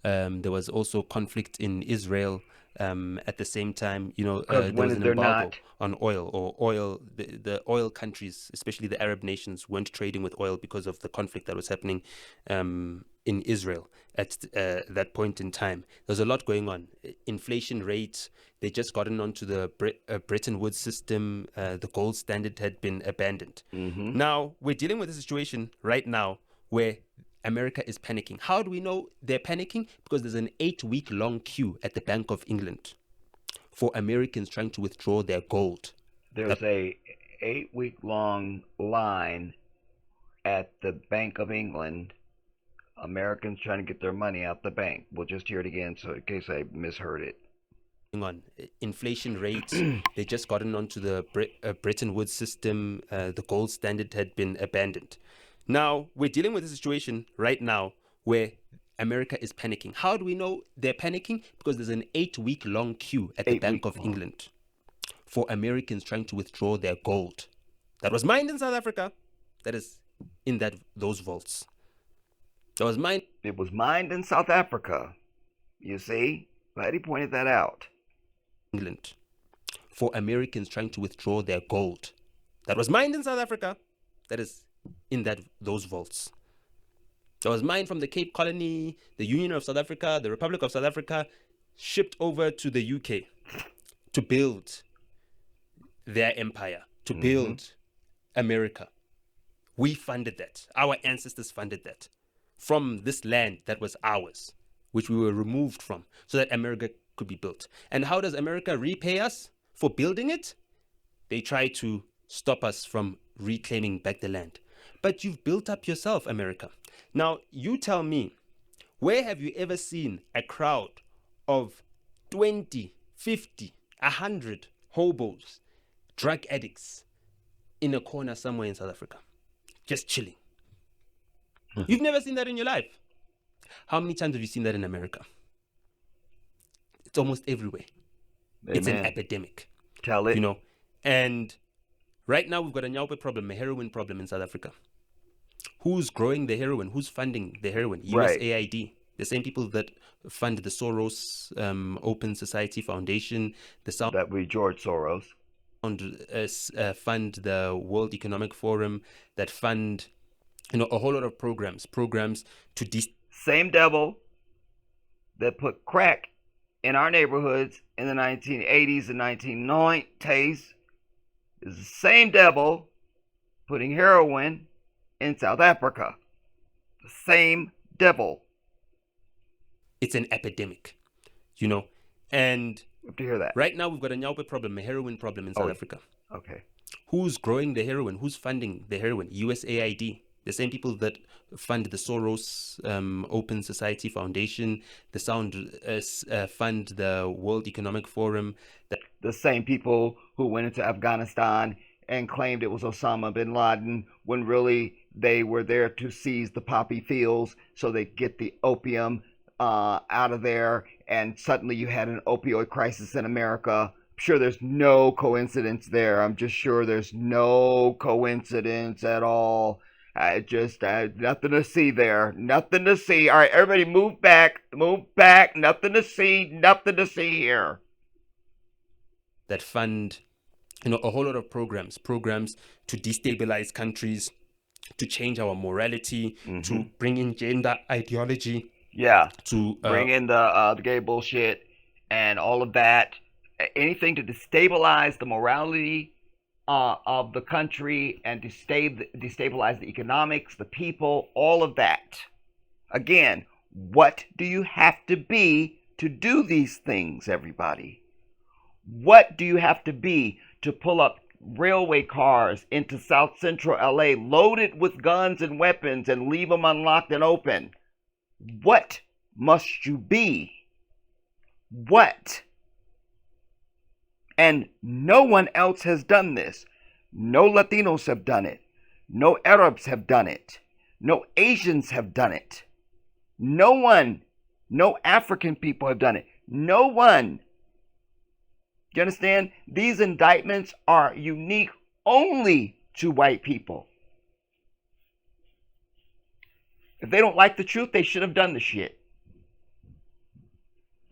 C: There was also conflict in Israel. At the same time, there was an embargo on oil, the oil countries, especially the Arab nations, weren't trading with oil because of the conflict that was happening in Israel at that point in time. There's a lot going on. Inflation rates, they just gotten onto the Bretton Woods system. The gold standard had been abandoned.
A: Mm-hmm.
C: Now, we're dealing with a situation right now where America is panicking. How do we know they're panicking? Because there's an 8-week-long queue at the Bank of England for Americans trying to withdraw their gold.
A: There's a 8-week-long line at the Bank of England. Americans trying to get their money out the bank. We'll just hear it again, so in case I misheard it.
C: On inflation rates, they just gotten onto the Bretton Woods system. The gold standard had been abandoned. Now, we're dealing with a situation right now where America is panicking. How do we know they're panicking? Because there's an 8-week-long queue at the Bank of England for Americans trying to withdraw their gold that was mined in South Africa, that is in those vaults. That was mined.
A: It was mined in South Africa. You see? Glad he pointed that out.
C: England for Americans trying to withdraw their gold. That was mined in South Africa. That is in those vaults. That was mined from the Cape Colony, the Union of South Africa, the Republic of South Africa, shipped over to the UK to build their empire, to build America. We funded that. Our ancestors funded that from this land that was ours, which we were removed from, so that America could be built. And how does America repay us for building it? They try to stop us from reclaiming back the land. But you've built up yourself, America. Now, you tell me, where have you ever seen a crowd of 20, 50, 100 hobos, drug addicts in a corner somewhere in South Africa, just chilling? You've never seen that in your life. How many times have you seen that in America? It's almost everywhere.
A: Amen.
C: It's an epidemic.
A: Tell it.
C: You know, and right now we've got a nyaupe problem, a heroin problem in South Africa. Who's growing the heroin? Who's funding the heroin?
A: Right.
C: USAID. The same people that fund the Soros Open Society Foundation,
A: that would be George Soros.
C: Fund the World Economic Forum, that fund, a whole lot of programs to
A: same devil that put crack in our neighborhoods in the 1980s and 1990s is the same devil putting heroin in South Africa. The same devil.
C: It's an epidemic, and
A: We have to hear that.
C: right now we've got a nyaupe problem, a heroin problem in South Africa.
A: Okay.
C: Who's growing the heroin? Who's funding the heroin? USAID. The same people that fund the Soros Open Society Foundation, fund the World Economic Forum.
A: The same people who went into Afghanistan and claimed it was Osama bin Laden when really they were there to seize the poppy fields so they get the opium out of there, and suddenly you had an opioid crisis in America. I'm sure there's no coincidence there. I'm just sure there's no coincidence at all. Nothing to see there. Nothing to see. All right, everybody move back. Move back. Nothing to see. Nothing to see here.
C: That fund, a whole lot of programs to destabilize countries, to change our morality, to bring in gender ideology.
A: Yeah.
C: To
A: bring in the gay bullshit and all of that. Anything to destabilize the morality of the country and to destabilize the economics, the people, all of that. Again, what do you have to be to do these things, everybody? What do you have to be to pull up railway cars into South Central LA loaded with guns and weapons and leave them unlocked and open? What must you be? What? And no one else has done this. No Latinos have done it. No Arabs have done it. No Asians have done it. No one. No African people have done it. No one. Do you understand? These indictments are unique only to white people. If they don't like the truth, they should have done the shit.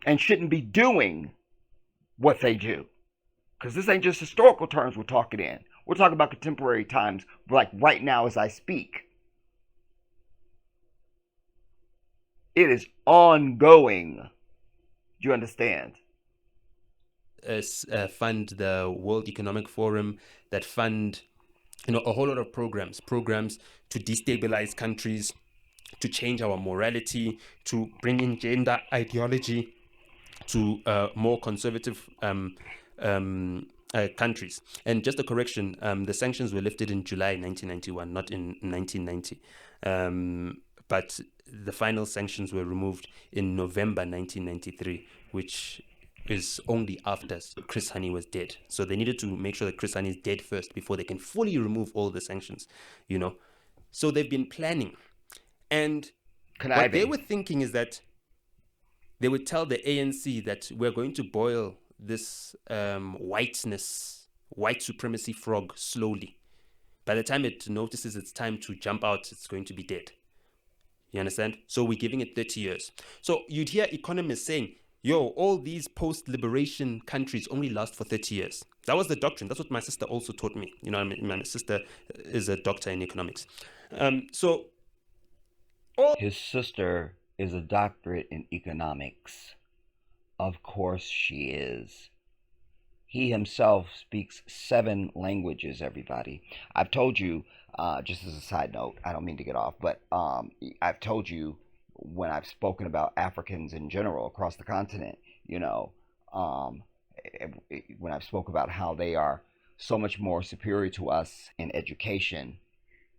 A: And shouldn't be doing what they do. Because this ain't just historical terms we're talking in. We're talking about contemporary times, like right now as I speak. It is ongoing. Do you understand?
C: Fund the World Economic Forum, that fund, a whole lot of programs to destabilize countries, to change our morality, to bring in gender ideology to more conservative countries. And just a correction, the sanctions were lifted in July 1991, not in 1990. But the final sanctions were removed in November 1993, which is only after Chris Hani was dead. So they needed to make sure that Chris Hani is dead first before they can fully remove all the sanctions, So they've been planning. And what they were thinking is that they would tell the ANC that we're going to boil this white supremacy frog slowly. By the time it notices it's time to jump out, it's going to be dead. You understand? So we're giving it 30 years. So you'd hear economists saying, yo, all these post-liberation countries only last for 30 years. That was the doctrine. That's what my sister also taught me. You know what I mean? My sister is a doctor in economics.
A: His sister is a doctorate in economics. Of course she is. He himself speaks 7 languages, everybody. I've told you, just as a side note, I don't mean to get off, but I've told you when I've spoken about Africans in general across the continent, um, when I've spoke about how they are so much more superior to us in education,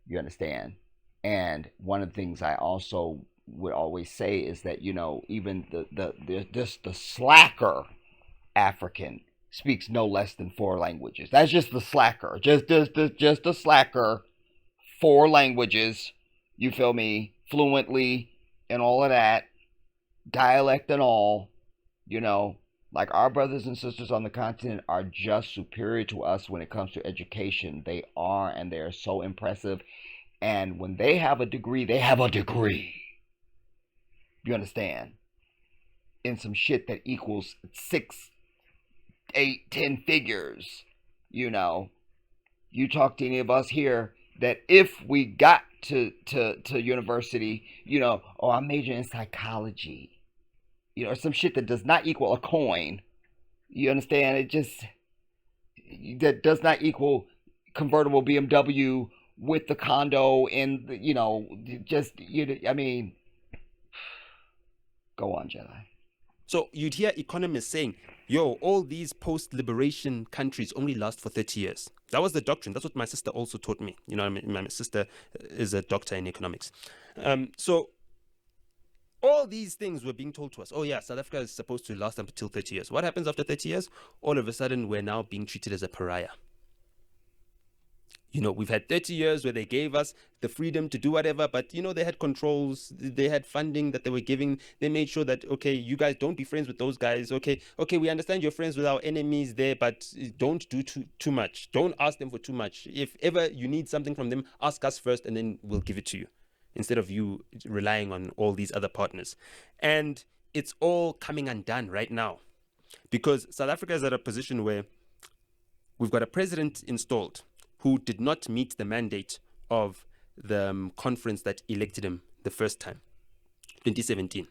A: you understand? And one of the things I also would always say is that, even the slacker African speaks no less than 4 languages. That's just the slacker. Just the slacker. 4 languages. You feel me? Fluently and all of that. Dialect and all. Like our brothers and sisters on the continent are just superior to us when it comes to education. They are, and they are so impressive. And when they have a degree, they have a degree. You understand? In some shit that equals 6, 8, 10 figures. You talk to any of us here that if we got to university, I'm majoring in psychology, or some shit that does not equal a coin. You understand? That does not equal convertible BMW with the condo and go on, Jedi.
C: So you'd hear economists saying, yo, all these post-liberation countries only last for 30 years. That was the doctrine. That's what my sister also taught me. My sister is a doctor in economics. So all these things were being told to us. Oh yeah, South Africa is supposed to last up until 30 years. What happens after 30 years? All of a sudden, we're now being treated as a pariah. We've had 30 years where they gave us the freedom to do whatever, but, they had controls, they had funding that they were giving. They made sure that, okay, you guys don't be friends with those guys. Okay, we understand you're friends with our enemies there, but don't do too much. Don't ask them for too much. If ever you need something from them, ask us first and then we'll give it to you, instead of you relying on all these other partners. And it's all coming undone right now because South Africa is at a position where we've got a president installed who did not meet the mandate of the conference that elected him the first time, 2017.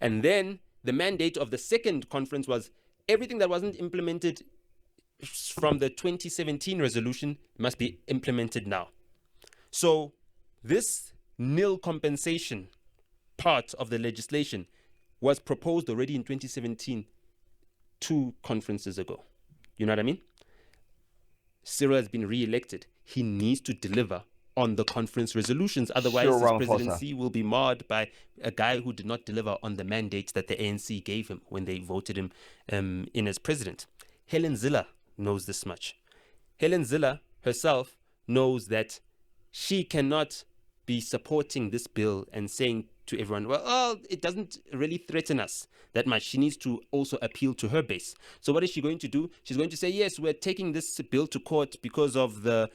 C: And then the mandate of the second conference was everything that wasn't implemented from the 2017 resolution must be implemented now. So this nil compensation part of the legislation was proposed already in 2017, 2 conferences ago. You know what I mean? Cyril has been re-elected. He needs to deliver on the conference resolutions. Otherwise, his presidency will be marred by a guy who did not deliver on the mandate that the ANC gave him when they voted him in as president. Helen Zille knows this much. Helen Zille herself knows that she cannot be supporting this bill and saying to everyone, well, it doesn't really threaten us that much. She needs to also appeal to her base. So what is she going to do? She's going to say, yes, we're taking this bill to court because of the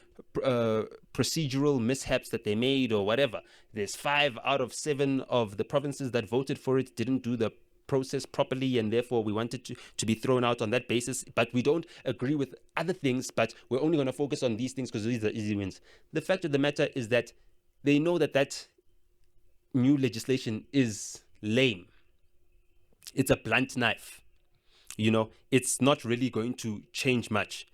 C: procedural mishaps that they made or whatever. There's 5 out of 7 of the provinces that voted for it didn't do the process properly, and therefore we wanted to be thrown out on that basis, but we don't agree with other things, but we're only going to focus on these things because these are easy wins. The fact of the matter is that they know that new legislation is lame. It's a blunt knife. It's not really going to change much.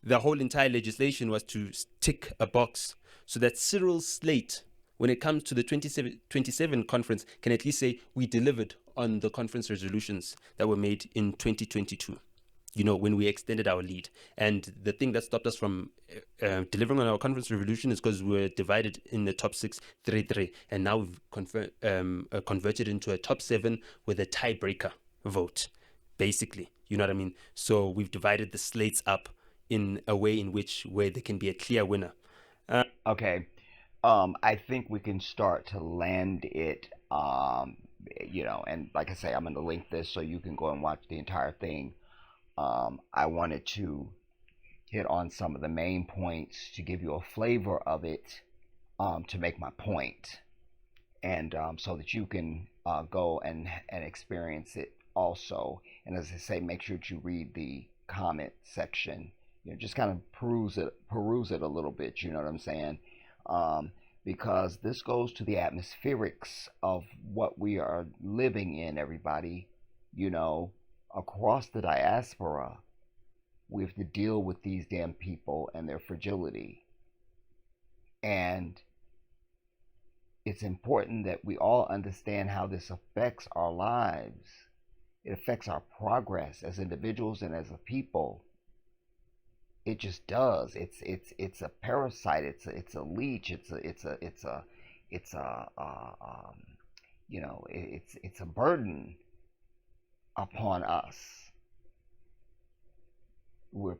C: The whole entire legislation was to tick a box so that Cyril's slate, when it comes to the 27 conference, can at least say we delivered on the conference resolutions that were made in 2022. When we extended our lead. And the thing that stopped us from delivering on our conference resolution is because we were divided in the top 6, 3-3. And now we've converted into a top 7 with a tiebreaker vote, basically. You know what I mean? So we've divided the slates up in a way where there can be a clear winner.
A: Okay. I think we can start to land it, and like I say, I'm going to link this so you can go and watch the entire thing. I wanted to hit on some of the main points to give you a flavor of it, to make my point, and so that you can go and experience it also. And as I say, make sure that you read the comment section. Just kind of peruse it a little bit. You know what I'm saying? Because this goes to the atmospherics of what we are living in, everybody. Across the diaspora, we have to deal with these damn people and their fragility. And it's important that we all understand how this affects our lives. It affects our progress as individuals and as a people. It just does. It's a parasite. It's a leech. It's a burden upon us. We're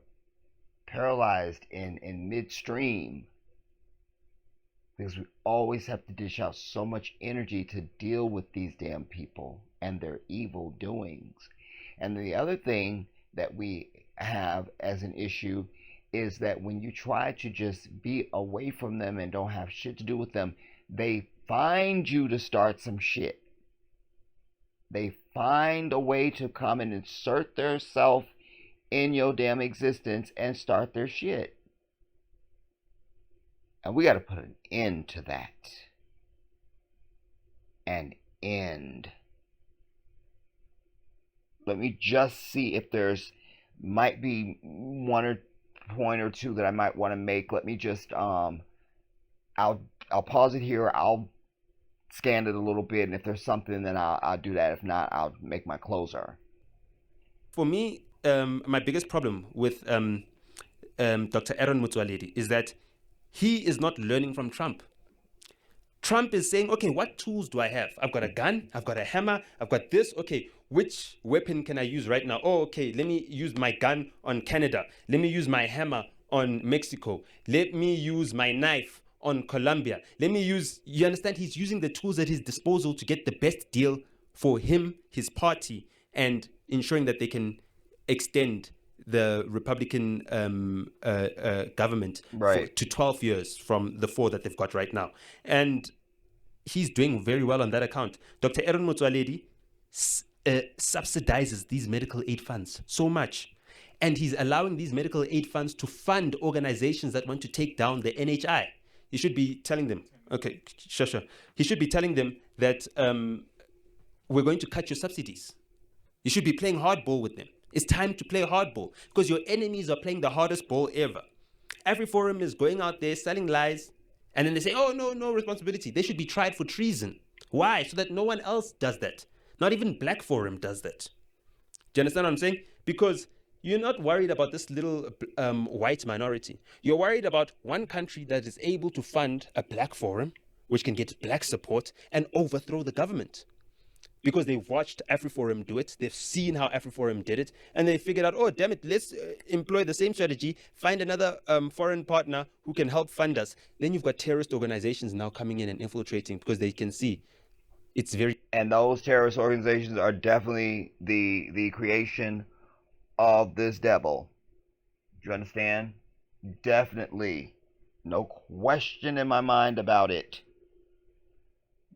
A: paralyzed in midstream because we always have to dish out so much energy to deal with these damn people and their evil doings. And the other thing that we have as an issue is that when you try to just be away from them and don't have shit to do with them, they find you to start some shit. They find a way to come and insert their self in your damn existence and start their shit. And we got to put an end to that. An end. Let me just see if there's might be one or point or two that I might want to make. Let me just I'll pause it here. I'll scan it a little bit, and if there's something, then I'll do that. If not, I'll make my closer.
C: For me, my biggest problem with Dr. Aaron Motsoaledi is that he is not learning from Trump. Trump is saying, okay, what tools do I have? I've got a gun, I've got a hammer, I've got this. Okay, which weapon can I use right now? Oh, okay, let me use my gun on Canada. Let me use my hammer on Mexico. Let me use my knife on Colombia. Let me use, you understand, he's using the tools at his disposal to get the best deal for him, his party, and ensuring that they can extend the Republican government to 12 years from the 4 that they've got right now. And he's doing very well on that account. Dr. Aaron Motsoaledi subsidizes these medical aid funds so much. And he's allowing these medical aid funds to fund organizations that want to take down the NHI. He should be telling them, okay, sure. He should be telling them that we're going to cut your subsidies. You should be playing hardball with them. It's time to play hardball because your enemies are playing the hardest ball ever. AfriForum is going out there selling lies, and then they say, oh, no responsibility. They should be tried for treason. Why? So that no one else does that. Not even Black Forum does that. Do you understand what I'm saying? Because you're not worried about this little white minority. You're worried about one country that is able to fund a Black Forum, which can get Black support and overthrow the government. Because they've watched AfriForum do it, they've seen how AfriForum did it, and they figured out, oh, damn it, let's employ the same strategy, find another foreign partner who can help fund us. Then you've got terrorist organizations now coming in and infiltrating because they can see it's very...
A: And those terrorist organizations are definitely the creation of this devil. Do you understand? Definitely. No question in my mind about it.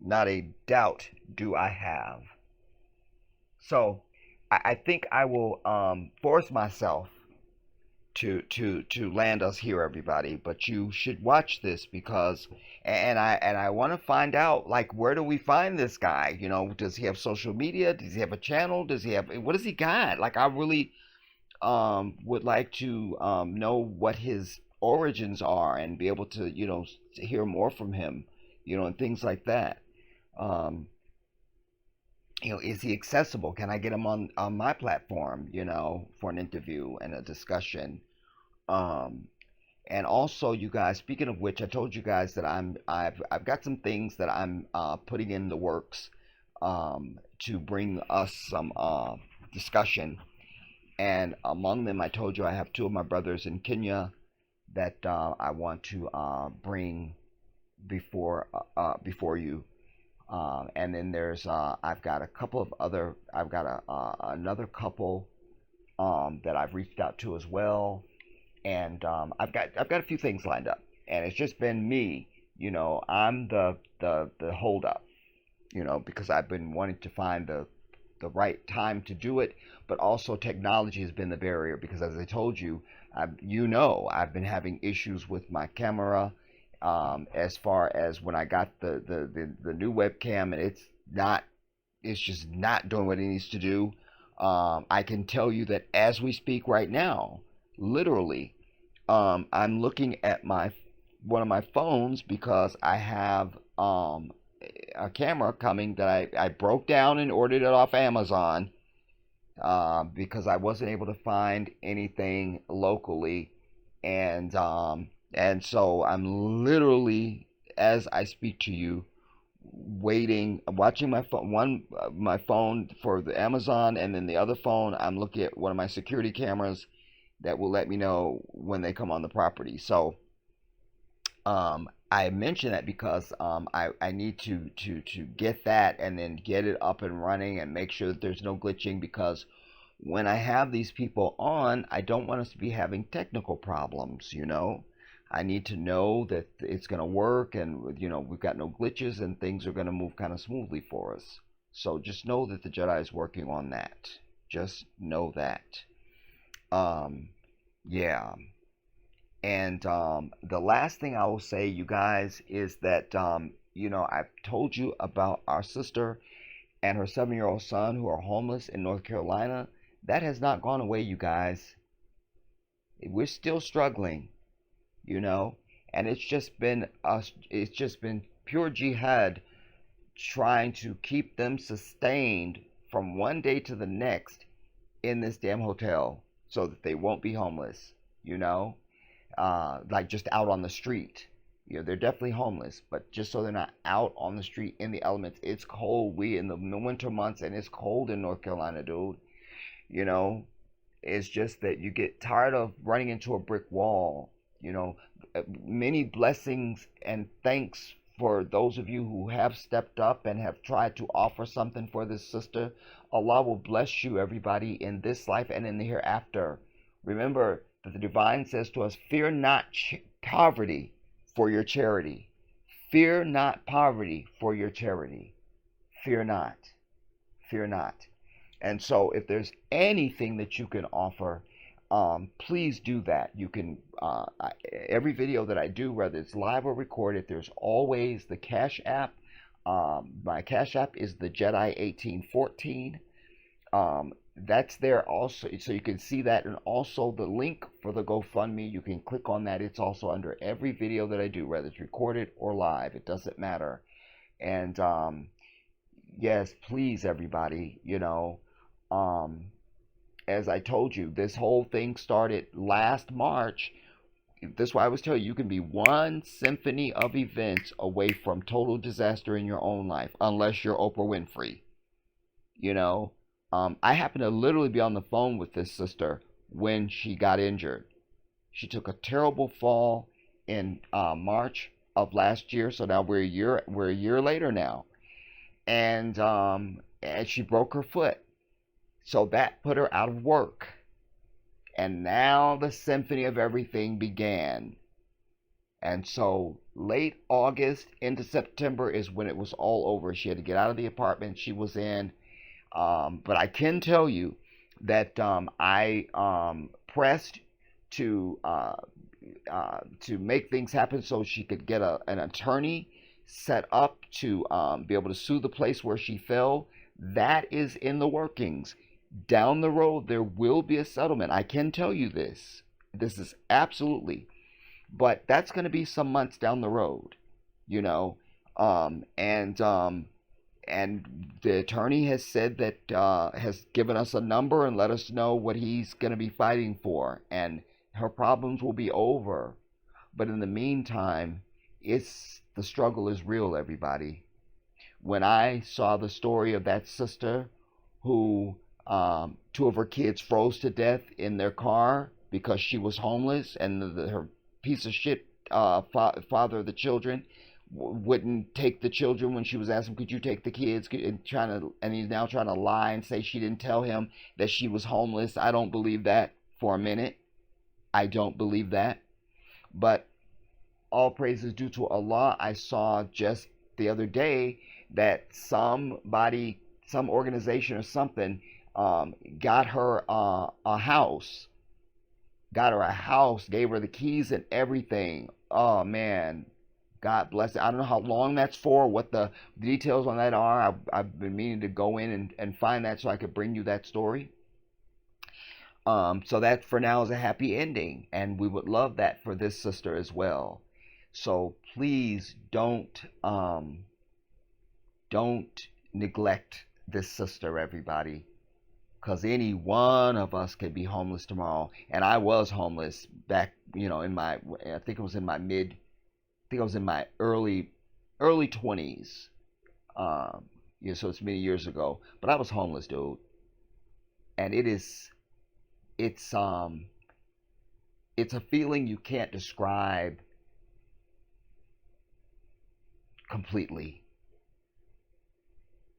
A: Not a doubt do I have. So I think I will force myself to land us here, everybody. But you should watch this because, and I want to find out, like, where do we find this guy? Does he have social media? Does he have a channel? What does he got? Like, I really would like to know what his origins are and be able to to hear more from him, and things like that. Is he accessible? Can I get him on my platform, for an interview and a discussion? And also, you guys, speaking of which, I told you guys that I've got some things that I'm putting in the works to bring us some discussion. And among them, I told you I have 2 of my brothers in Kenya that I want to bring before you. And then there's I've got a couple of other, another couple that I've reached out to as well. and I've got a few things lined up, and it's just been me. You know, I'm the hold up. You know, because I've been wanting to find the right time to do it, but also technology has been the barrier because, as I told you, I've been having issues with my camera, as far as when I got the new webcam, and it's just not doing what it needs to do. I can tell you that as we speak right now, literally, I'm looking at my one of my phones because I have a camera coming that I broke down and ordered it off Amazon, because I wasn't able to find anything locally, and so I'm literally, as I speak to you, waiting, watching my phone, my phone for the Amazon, and then the other phone I'm looking at one of my security cameras that will let me know when they come on the property. So I mention that because I need to get that and then get it up and running and make sure that there's no glitching, because when I have these people on, I don't want us to be having technical problems, you know. I need to know that it's going to work, and you know, we've got no glitches and things are going to move kind of smoothly for us. So just know that the Jedi is working on that. Just know that. Yeah. And the last thing I will say, you guys, is that you know, I've told you about our sister and her 7-year-old son who are homeless in North Carolina. That has not gone away, you guys. We're still struggling, you know, and it's just been pure jihad trying to keep them sustained from one day to the next in this damn hotel so that they won't be homeless, you know. Like just out on the street. You know, they're definitely homeless, but just so they're not out on the street in the elements. It's cold. We in the winter months, and it's cold in North Carolina, dude. You know, it's just that you get tired of running into a brick wall. You know, many blessings and thanks for those of you who have stepped up and have tried to offer something for this sister. Allah will bless you, everybody, in this life and in the hereafter. Remember that the divine says to us, fear not poverty for your charity. Fear not poverty for your charity. Fear not. Fear not. And so if there's anything that you can offer, please do that. You can, every video that I do, whether it's live or recorded, there's always the Cash App. My Cash App is the Jedi 1814. That's there also, so you can see that, and also the link for the GoFundMe, you can click on that. It's also under every video that I do, whether it's recorded or live, it doesn't matter. And yes, please, everybody, you know, as I told you, this whole thing started last March. That's why I was telling you, you can be one symphony of events away from total disaster in your own life, unless you're Oprah Winfrey, you know. I happened to literally be on the phone with this sister when she got injured. She took a terrible fall in March of last year, so now we're a year later now, and she broke her foot, so that put her out of work, and now the symphony of everything began. And so late August into September is when it was all over. She had to get out of the apartment she was in. But I can tell you that I pressed to make things happen so she could get an attorney set up to be able to sue the place where she fell. That is in the workings. Down the road, there will be a settlement. I can tell you this. This is absolutely. But that's going to be some months down the road, you know. And the attorney has said that has given us a number and let us know what he's going to be fighting for, and her problems will be over. But in the meantime, the struggle is real, everybody. When I saw the story of that sister who 2 of her kids froze to death in their car because she was homeless, and her piece of shit father of the children wouldn't take the children when she was asking, could you take the kids, and he's now trying to lie and say she didn't tell him that she was homeless. I don't believe that for a minute. I don't believe that. But all praise is due to Allah. I saw just the other day that somebody, some organization or something, got her a house, gave her the keys and everything. Oh man, God bless it. I don't know how long that's for, what the details on that are. I've been meaning to go in and find that so I could bring you that story. So that for now is a happy ending, and we would love that for this sister as well. So please don't neglect this sister, everybody, because any one of us could be homeless tomorrow. And I was homeless back, in my, I think it was in my early 20s. So it's many years ago, but I was homeless, dude, and it's a feeling you can't describe completely.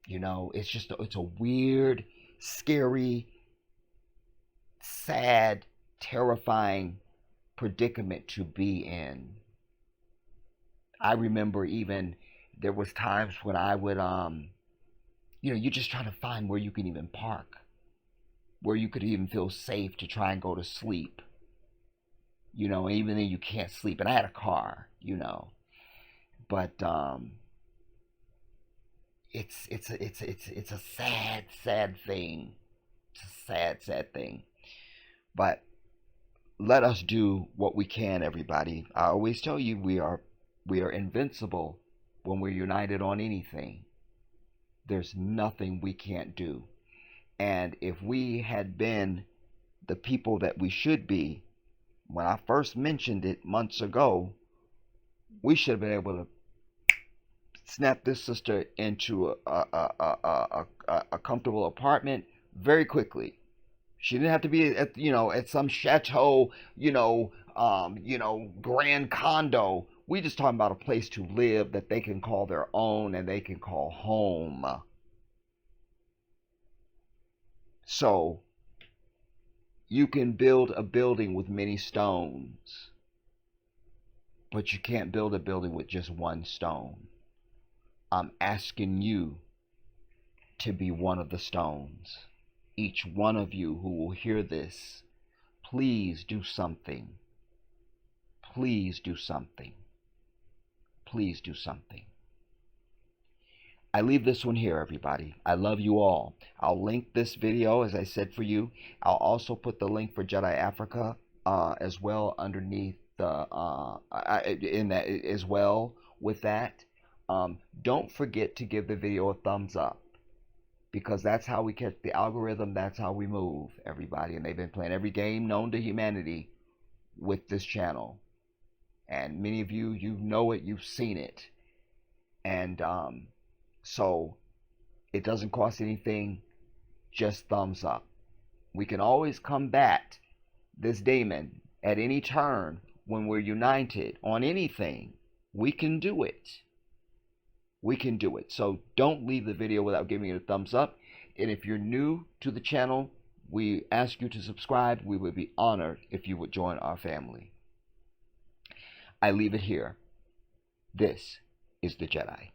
A: It's a weird, scary, sad, terrifying predicament to be in. I remember even there was times when I would you're just trying to find where you can even park, where you could even feel safe to try and go to sleep. Even then you can't sleep. And I had a car, but it's a sad, sad thing. It's a sad, sad thing. But let us do what we can, everybody. I always tell you we are invincible when we're united on anything. There's nothing we can't do. And if we had been the people that we should be, when I first mentioned it months ago, we should have been able to snap this sister into a comfortable apartment very quickly. She didn't have to be at some chateau, grand condo. We just talking about a place to live that they can call their own and they can call home. So you can build a building with many stones, but you can't build a building with just one stone. I'm asking you to be one of the stones. Each one of you who will hear this, please do something. Please do something. Please do something. I leave this one here, everybody. I love you all. I'll link this video, as I said, for you. I'll also put the link for Jedi Africa as well underneath in that as well with that. Don't forget to give the video a thumbs up, because that's how we catch the algorithm. That's how we move, everybody. And they've been playing every game known to humanity with this channel. And many of you know it, you've seen it. And so it doesn't cost anything, just thumbs up. We can always combat this demon at any turn when we're united on anything. We can do it. We can do it. So don't leave the video without giving it a thumbs up. And if you're new to the channel, we ask you to subscribe. We would be honored if you would join our family. I leave it here. This is the Jedi.